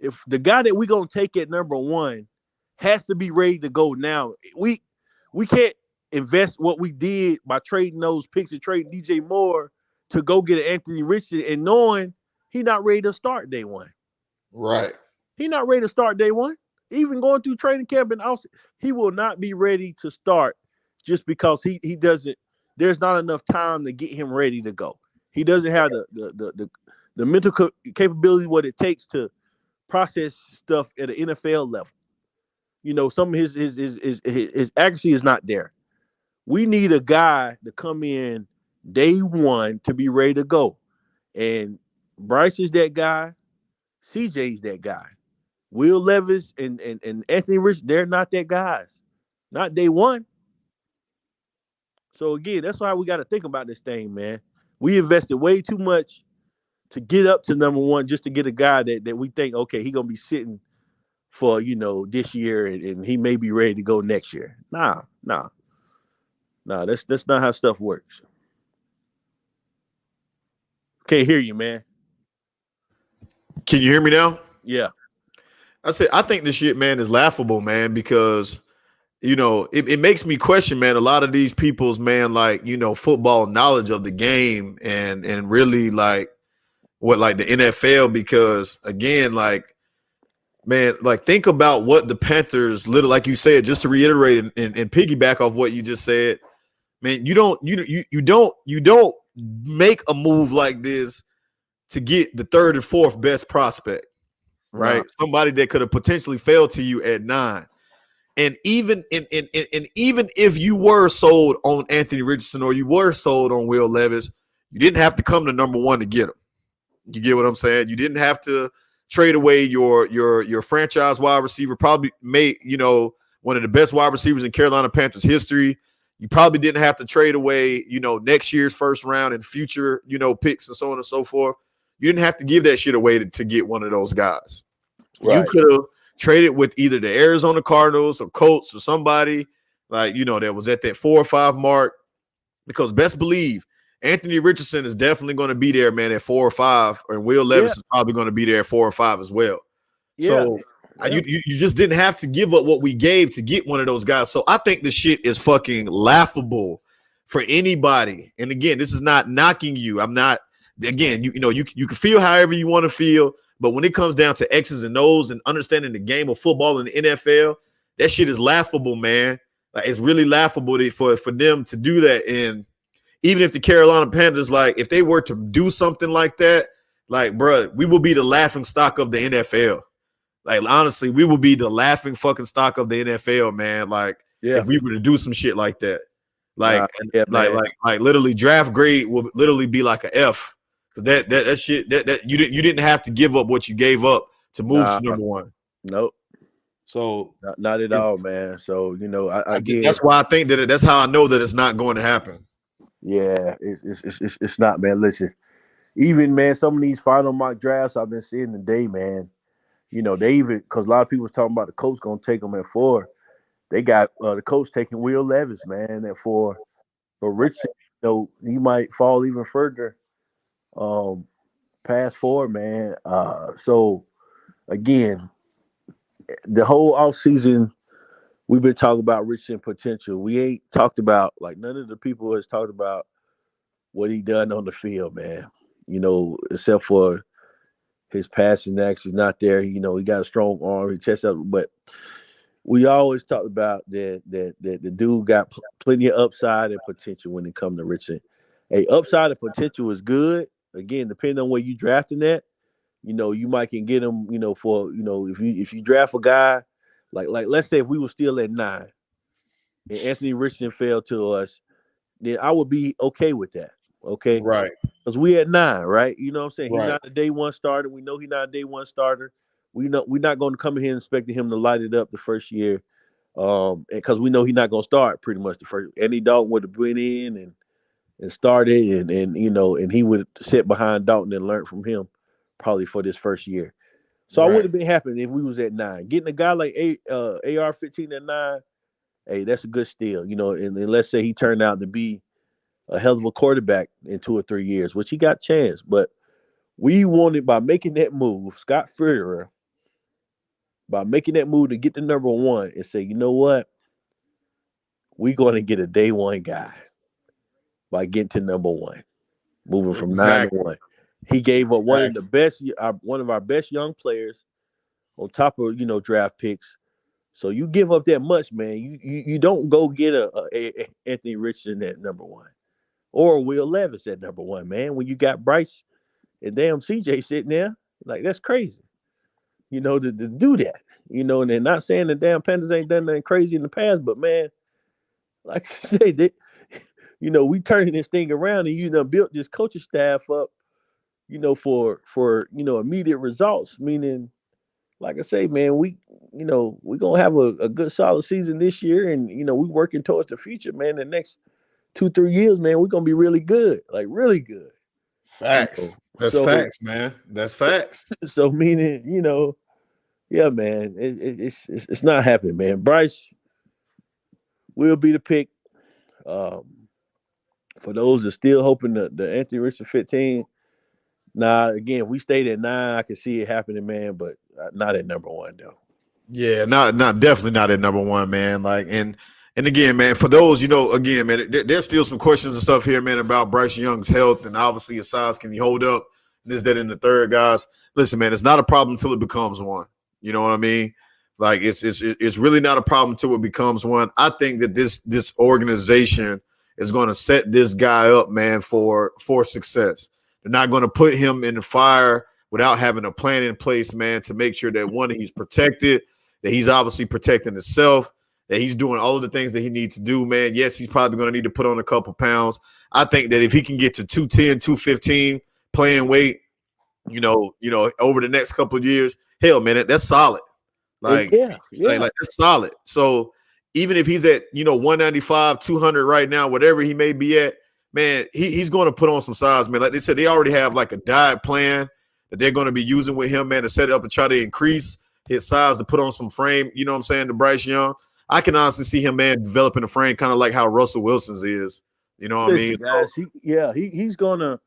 if the guy that we're gonna take at number one has to be ready to go now, we can't invest what we did by trading those picks and trading DJ Moore to go get an Anthony Richardson and knowing he's not ready to start day one. Right. He's not ready to start day one. Even going through training camp and also, he will not be ready to start just because he doesn't. There's not enough time to get him ready to go. He doesn't have the mental capability what it takes to process stuff at an NFL level. Some of his accuracy is not there. We need a guy to come in day one to be ready to go. And Bryce is that guy. CJ's that guy. Will Levis and Anthony Rich, they're not that guys. Not day one. So again, that's why we got to think about this thing, man. We invested way too much to get up to number one just to get a guy that we think, okay, he's gonna be sitting for this year and he may be ready to go next year. Nah. That's not how stuff works. Can't hear you, man. Can you hear me now? Yeah. I think this shit, man, is laughable, man, because it makes me question, man, a lot of these people's, man, like, football knowledge of the game and really like what like the NFL, because again, like, man, like think about what the Panthers, like you said, just to reiterate and piggyback off what you just said, man, you don't make a move like this to get the third and fourth best prospect, right? No. Somebody that could have potentially failed to you at 9. And even even if you were sold on Anthony Richardson or you were sold on Will Levis, you didn't have to come to number one to get him. You get what I'm saying? You didn't have to trade away your franchise wide receiver, probably made, one of the best wide receivers in Carolina Panthers history. You probably didn't have to trade away, next year's first round and future, picks and so on and so forth. You didn't have to give that shit away to get one of those guys. Right. You could have traded with either the Arizona Cardinals or Colts or somebody like, that was at that 4 or 5 mark, because best believe Anthony Richardson is definitely going to be there, man, at 4 or 5, and Will Levis is probably going to be there at 4 or 5 as well. Yeah. So you just didn't have to give up what we gave to get one of those guys. So I think the shit is fucking laughable for anybody. And again, this is not knocking you. I'm not. Again, you can feel however you want to feel, but when it comes down to X's and O's and understanding the game of football in the NFL, that shit is laughable, man. Like, it's really laughable for them to do that. And even if the Carolina Panthers, like, if they were to do something like that, like, bro, we will be the laughing stock of the NFL. Like, honestly, we will be the laughing fucking stock of the NFL, man. Like, if we were to do some shit like that, like literally draft grade will literally be like an F. Because that shit that you didn't have to give up what you gave up to move to number one. Nope. So not at all, man. So again, that's why I think that's how I know that it's not going to happen. Yeah, it's not, man. Listen, even man, some of these final mock drafts I've been seeing today, man. They even, because a lot of people was talking about the coach gonna take them at 4. They got the coach taking Will Levis, man, at 4. But Richardson, he might fall even further. Past 4, man. So again, the whole offseason, we've been talking about Richardson potential. We ain't talked about, like, none of the people has talked about what he done on the field, man. Except for his passing action not there. He got a strong arm, he chest out, but we always talked about that the dude got plenty of upside and potential when it comes to Richardson. Hey, upside and potential is good. Again, depending on where you drafting that, you might can get him, for if you draft a guy like let's say if we were still at 9 and Anthony Richardson fell to us, then I would be okay with that. Okay. Right. Because we at 9, right? You know what I'm saying? He's Right. not a day one starter. We know he's not a day one starter. We're not going to come in here and expecting him to light it up the first year. Because we know he's not going to start pretty much the first. Andy Dalton would have went in and started and he would sit behind Dalton and learn from him probably for this first year. So I would have been happy if we was at 9. Getting a guy like AR-15 at 9, hey, that's a good steal. And let's say he turned out to be a hell of a quarterback in 2 or 3 years, which he got a chance. But we wanted, by making that move, Scott Fitterer, by making that move to get the number 1 and say, you know what? We're going to get a day one guy by getting to number 1, moving from 9 to 1. He gave up one of our best young players on top of, draft picks. So you give up that much, man. You don't go get a Anthony Richardson at number 1 or Will Levis at number 1, man. When you got Bryce and damn CJ sitting there, like, that's crazy. To do that. And they're not saying the damn Panthers ain't done nothing crazy in the past, but man, like I say, that we turning this thing around and you done built this coaching staff up, for immediate results. Meaning, like I say, man, we're gonna have a good solid season this year, and we working towards the future, man. The next 2-3 years, man, we're gonna be really good, like really good. Facts. That's facts, man. That's facts. So meaning, yeah, man, it's not happening, man. Bryce will be the pick. For those that still hoping the Anthony Richardson 15. Nah, again, if we stayed at 9, I could see it happening, man, but not at number 1 though. Yeah, not definitely not at number 1, man. Like, and again, man, for those, again, man, there's still some questions and stuff here, man, about Bryce Young's health and obviously his size. Can he hold up? This, that, and the third, guys. Listen, man, it's not a problem until it becomes one. You know what I mean? Like, it's really not a problem until it becomes one. I think that this organization is going to set this guy up, man, for success. They're not going to put him in the fire without having a plan in place, man, to make sure that, one, he's protected, that he's obviously protecting himself, that he's doing all of the things that he needs to do, man. Yes, he's probably going to need to put on a couple pounds. I think that if he can get to 210, 215 playing weight, over the next couple of years, hell, man, that's solid. Like, yeah. Like that's solid. So even if he's at, 195, 200 right now, whatever he may be at, man, he's going to put on some size, man. Like they said, they already have like a diet plan that they're going to be using with him, man, to set it up and try to increase his size to put on some frame, you know what I'm saying, to Bryce Young. I can honestly see him, man, developing a frame kind of like how Russell Wilson's is. You know what I mean? Guys, he's going to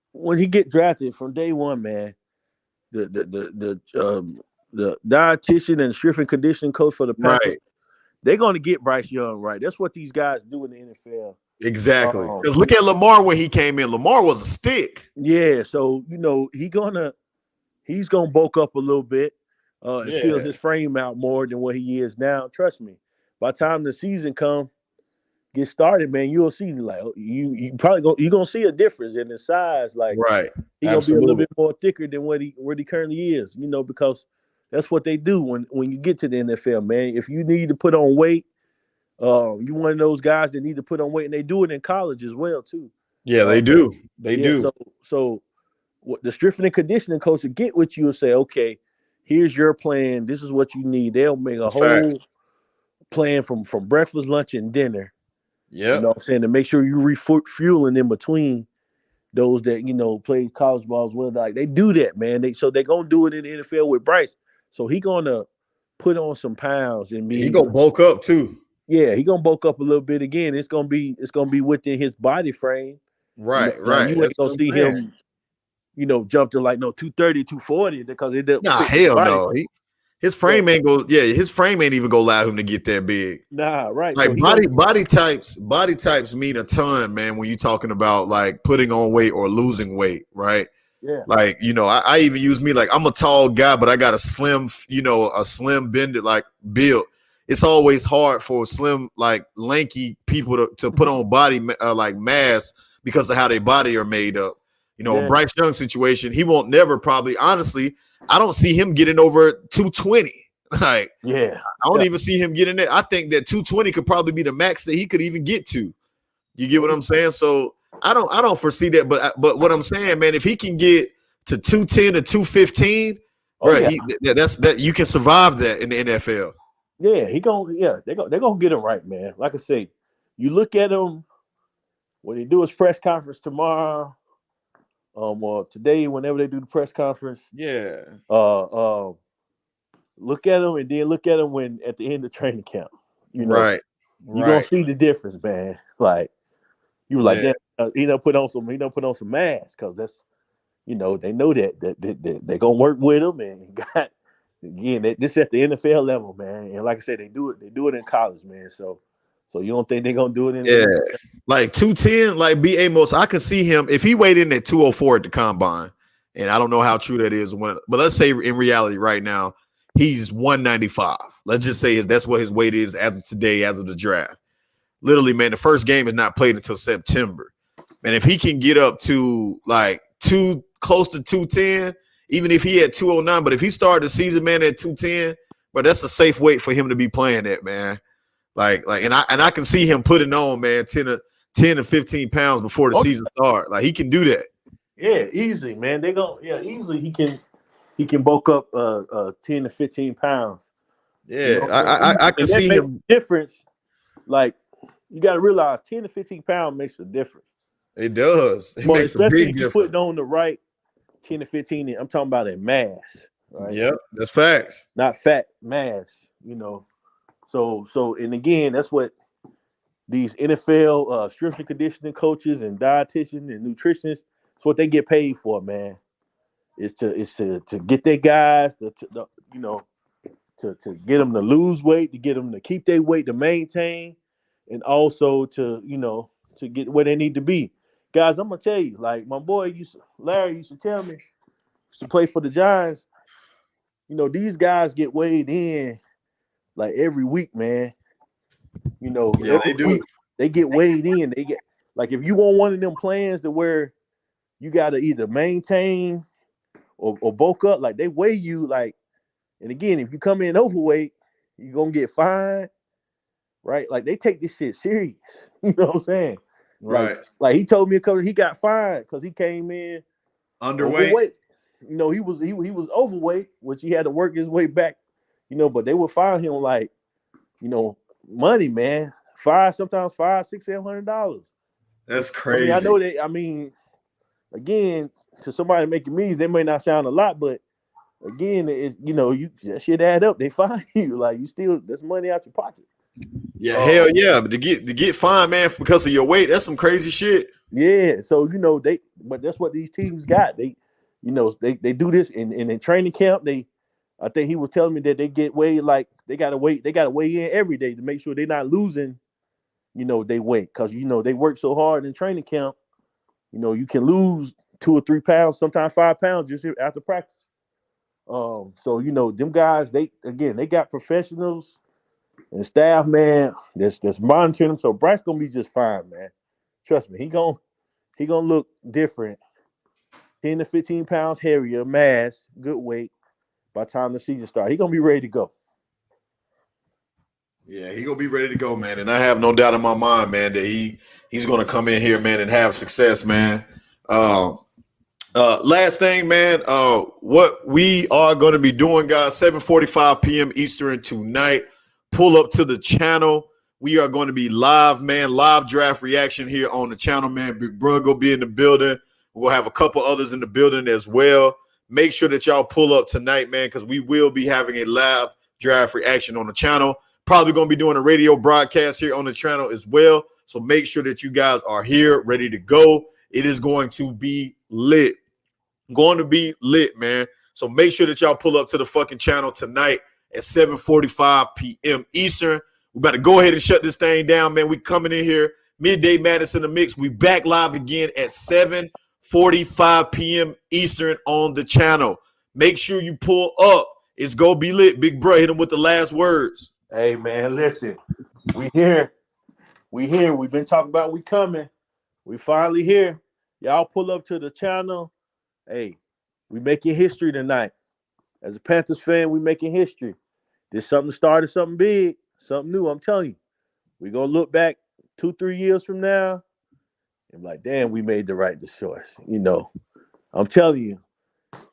– when he get drafted from day one, man, the dietitian and strength and conditioning coach for the Panthers, they're going to get Bryce Young right. That's what these guys do in the NFL. Exactly. Because look at Lamar when he came in. Lamar was a stick. Yeah, so he's gonna bulk up a little bit and fill his frame out more than what he is now. Trust me. By the time the season get started, man, you'll see like you probably you're gonna see a difference in his size. Like, he's gonna be a little bit more thicker than what he currently is. Because that's what they do when you get to the NFL, man. If you need to put on weight. You one of those guys that need to put on weight, and they do it in college as well too. Yeah, they do. They do. So what the strength and conditioning coach will get with you and say, okay, here's your plan. This is what you need. They'll make a whole plan from breakfast, lunch, and dinner. Yeah, you know what I'm saying, to make sure you're refueling in between those that play college ball as well. Like they do that, man. They're gonna do it in the NFL with Bryce. So he gonna put on some pounds and he gonna bulk up too. Yeah, he's gonna bulk up a little bit again. It's gonna be within his body frame. Right. You ain't gonna see him, jump to like 230, 240 because it doesn't. Nah, hell no. His frame ain't go. Yeah, his frame ain't even gonna allow him to get that big. Nah, right. Like So body types mean a ton, man. When you're talking about like putting on weight or losing weight, right? yeah. Like, I even use me, like, I'm a tall guy, but I got a slim, a slim bended like build. It's always hard for slim, like lanky people to put on body like mass because of how their body are made up. A Bryce Young situation, he won't never probably, honestly, I don't see him getting over 220. Like, Yeah. I don't even see him getting it. I think that 220 could probably be the max that he could even get to. You get what I'm saying? So I don't foresee that. But what I'm saying, man, if he can get to 210 to 215, right, that's that you can survive that in the NFL. Yeah, they're gonna get him right, man. Like I say, you look at him when he do his press conference tomorrow, or today, whenever they do the press conference. Yeah. Look at him and then look at him when at the end of training camp. Right. You're gonna see the difference, man. Like you were like, he done put on some mass because that's they know that they're gonna work with him and got again this at the NFL level, man. And like I said, they do it in college, man. So you don't think they're gonna do it in like 210, like B. Amos, I can see him if he weighed in at 204 at the combine, and I don't know how true that is but let's say in reality right now, he's 195. Let's just say that's what his weight is as of today, as of the draft. Literally, man, the first game is not played until September. Man, if he can get up to like close to 210, even if he had 209, but if he started the season, man, at 210, but that's a safe weight for him to be playing at, man. Like, and I can see him putting on, man, 10 to 15 pounds before the season starts. Like, he can do that. Yeah, easily, man. Easily he can bulk up 10 to 15 pounds. Yeah, I can see him. Difference, like you got to realize 10 to 15 pounds makes a difference. It does. It makes a big difference. Putting on the right 10 to 15. I'm talking about a mass, right? Yep, that's facts. Not fat, mass. So and again, that's what these NFL strength and conditioning coaches and dietitians and nutritionists. That's what they get paid for, man. Is to get their guys to get them to lose weight, to get them to keep their weight, to maintain, and also to get where they need to be. Guys, I'm gonna tell you, like my boy Larry used to tell me, to play for the Giants. These guys get weighed in like every week, man. Yeah, they do. They get weighed in. They get like if you want one of them plans to where you got to either maintain or bulk up, like they weigh you like. And again, if you come in overweight, you're gonna get fined, right? Like they take this shit serious. You know what I'm saying? Right. Like he told me he got fined because he came in underweight. Overweight. He was overweight, which he had to work his way back. But they would fine him like, money, man. Sometimes $500, $600, $700. That's crazy. I know that. I mean, again, to somebody making millions, they may not sound a lot, but again, that shit add up. They fine you, like that's money out your pocket. Yeah, hell yeah. But to get fined, man, because of your weight, that's some crazy shit. Yeah, so but that's what these teams got. They do this in training camp. I think he was telling me that they get weighed like they gotta weigh in every day to make sure they're not losing, they weight because they work so hard in training camp. You can lose 2 or 3 pounds, sometimes 5 pounds just after practice. So them guys, they got professionals and staff, man, that's monitoring them. So Bryce gonna be just fine, man. Trust me, he gonna look different. 10 to 15 pounds heavier, mass, good weight. By the time the season starts, he gonna be ready to go. Yeah, he gonna be ready to go, man. And I have no doubt in my mind, man, that he's gonna come in here, man, and have success, man. Last thing, man, what we are going to be doing, guys, 7:45 p.m. Eastern tonight. Pull up to the channel. We are going to be live, man, live draft reaction here on the channel, man. Big Bro will be in the building. We'll have a couple others in the building as well. Make sure that y'all pull up tonight, man, because we will be having a live draft reaction on the channel. Probably going to be doing a radio broadcast here on the channel as well. So make sure that you guys are here, ready to go. It is going to be lit. Going to be lit, man. So make sure that y'all pull up to the fucking channel tonight. at 7:45 p.m. Eastern. We about to go ahead and shut this thing down, man. We coming in here. Midday Madness in the Mix. We back live again at 7:45 p.m. Eastern on the channel. Make sure you pull up. It's gonna be lit. Big bro, hit him with the last words. Hey, man, listen. We here. We here. We've been talking about we coming. We finally here. Y'all pull up to the channel. Hey, we making history tonight. As a Panthers fan, we making history. This something started, something big, something new. I'm telling you. We're going to look back 2-3 years from now and be like, damn, we made the right choice. You know, I'm telling you,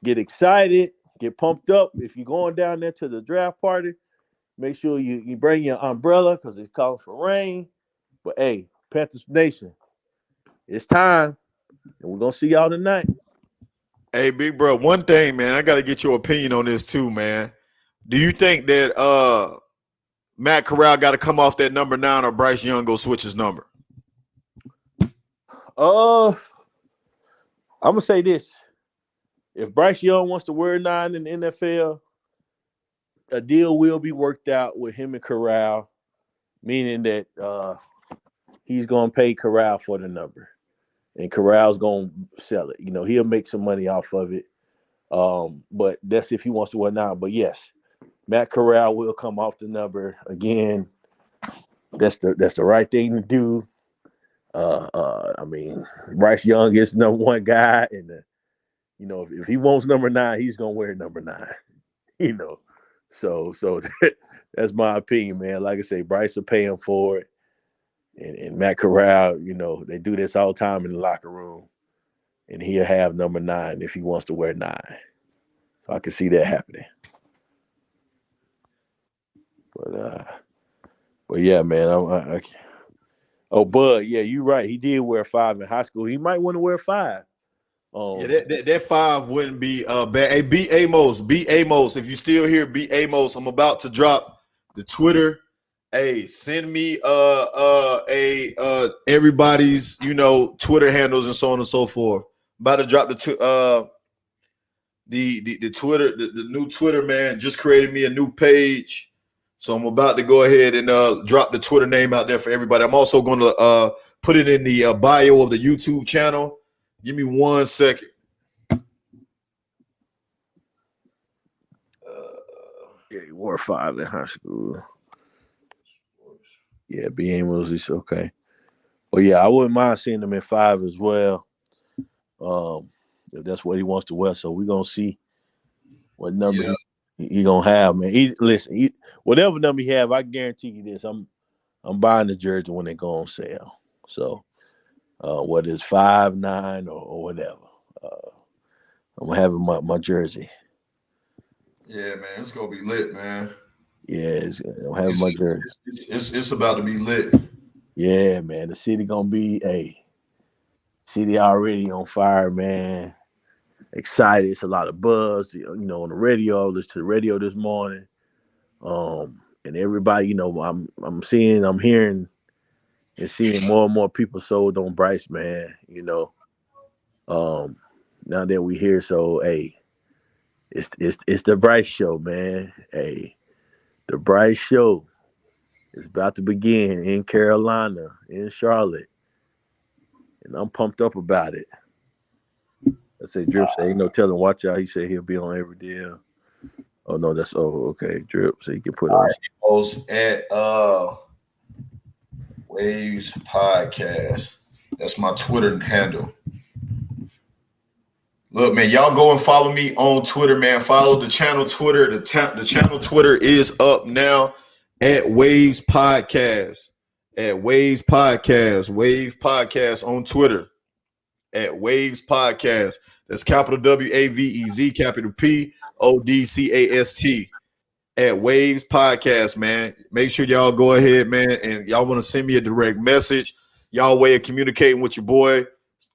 get excited, get pumped up. If you're going down there to the draft party, make sure you bring your umbrella because it's calling for rain. But, hey, Panthers Nation, it's time, and we're going to see y'all tonight. Hey, big bro, one thing, man, I got to get your opinion on this too, man. Do you think that Matt Corral got to come off that number 9 or Bryce Young go switch his number? I'm going to say this. If Bryce Young wants to wear 9 in the NFL, a deal will be worked out with him and Corral, meaning that he's going to pay Corral for the number. And Corral's going to sell it. You know, he'll make some money off of it. But that's if he wants to wear 9. But, yes, Matt Corral will come off the number. Again, that's the right thing to do. I mean, Bryce Young is the number 1 guy. And, you know, if he wants number 9, he's going to wear number 9. You know. So that's my opinion, man. Like I say, Bryce will pay him for it. And Matt Corral, you know, they do this all the time in the locker room. And he'll have number 9 if he wants to wear 9. So I can see that happening. But yeah, man. Bud, yeah, you're right. He did wear 5 in high school. He might want to wear 5. Yeah, that 5 wouldn't be bad. Hey, B Amos. If you still here, B Amos. I'm about to drop the Twitter. Hey, send me everybody's, you know, Twitter handles and so on and so forth. About to drop the Twitter, the new Twitter, man. Just created me a new page. So I'm about to go ahead and drop the Twitter name out there for everybody. I'm also going to put it in the bio of the YouTube channel. Give me 1 second. Yeah, he wore 5 in high school. Yeah, B. Amos is okay. Well, yeah, I wouldn't mind seeing him in 5 as well. If that's what he wants to wear. So we're going to see what number he going to have, man. Whatever number he have, I guarantee you this. I'm buying the jersey when they go on sale. So whether it's 5, 9, or whatever, I'm having my jersey. Yeah, man, it's gonna be lit, man. Yeah, I'm having my jersey. It's about to be lit. Yeah, man, the city gonna be city already on fire, man. Excited. It's a lot of buzz, you know, on the radio. I listened to the radio this morning. And everybody, you know, I'm hearing and seeing more and more people sold on Bryce, man. You know, now that we here, so hey, it's the Bryce show, man. Hey, the Bryce show is about to begin in Carolina, in Charlotte, and I'm pumped up about it. I say, Drip say, ain't no telling. Watch out. He said he'll be on every deal. Oh no, that's okay. Drip, so you can put on. Post at Waves Podcast. That's my Twitter handle. Look, man, y'all go and follow me on Twitter, man. Follow the channel Twitter. The channel Twitter is up now at Waves Podcast. At Waves Podcast. Waves Podcast on Twitter. At Waves Podcast. That's capital WAVEZ, capital PODCAST. At Waves Podcast, man. Make sure y'all go ahead, man, and y'all want to send me a direct message. Y'all way of communicating with your boy.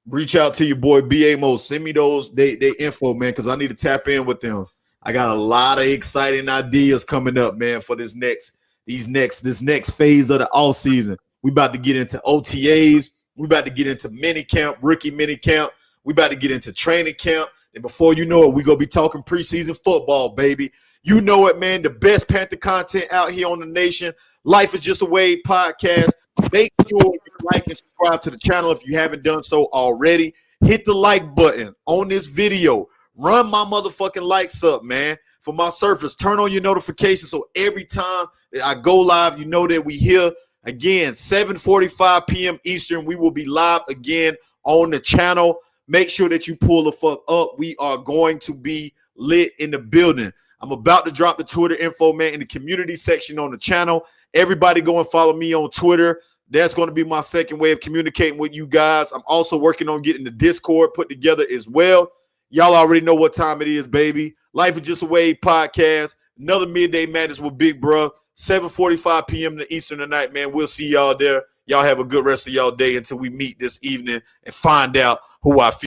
Reach out to your boy B Amos. Send me those they info, man, because I need to tap in with them. I got a lot of exciting ideas coming up, man, for this next phase of the off season. We about to get into OTAs. We about to get into mini camp, rookie mini camp. We about to get into training camp, and before you know it, we gonna be talking preseason football, baby. You know it, man. The best Panther content out here on the nation. Life is Just a Wave podcast. Make sure you like and subscribe to the channel if you haven't done so already. Hit the like button on this video. Run my motherfucking likes up, man. For my surfers, turn on your notifications so every time that I go live, you know that we here. Again, 7:45 p.m. Eastern, we will be live again on the channel. Make sure that you pull the fuck up. We are going to be lit in the building. I'm about to drop the Twitter info, man, in the community section on the channel. Everybody go and follow me on Twitter. That's going to be my second way of communicating with you guys. I'm also working on getting the Discord put together as well. Y'all already know what time it is, baby. Life is Just a Wave podcast. Another Midday Madness with Big Bruh. 7:45 p.m. to Eastern tonight, man. We'll see y'all there. Y'all have a good rest of y'all day until we meet this evening and find out who I feel.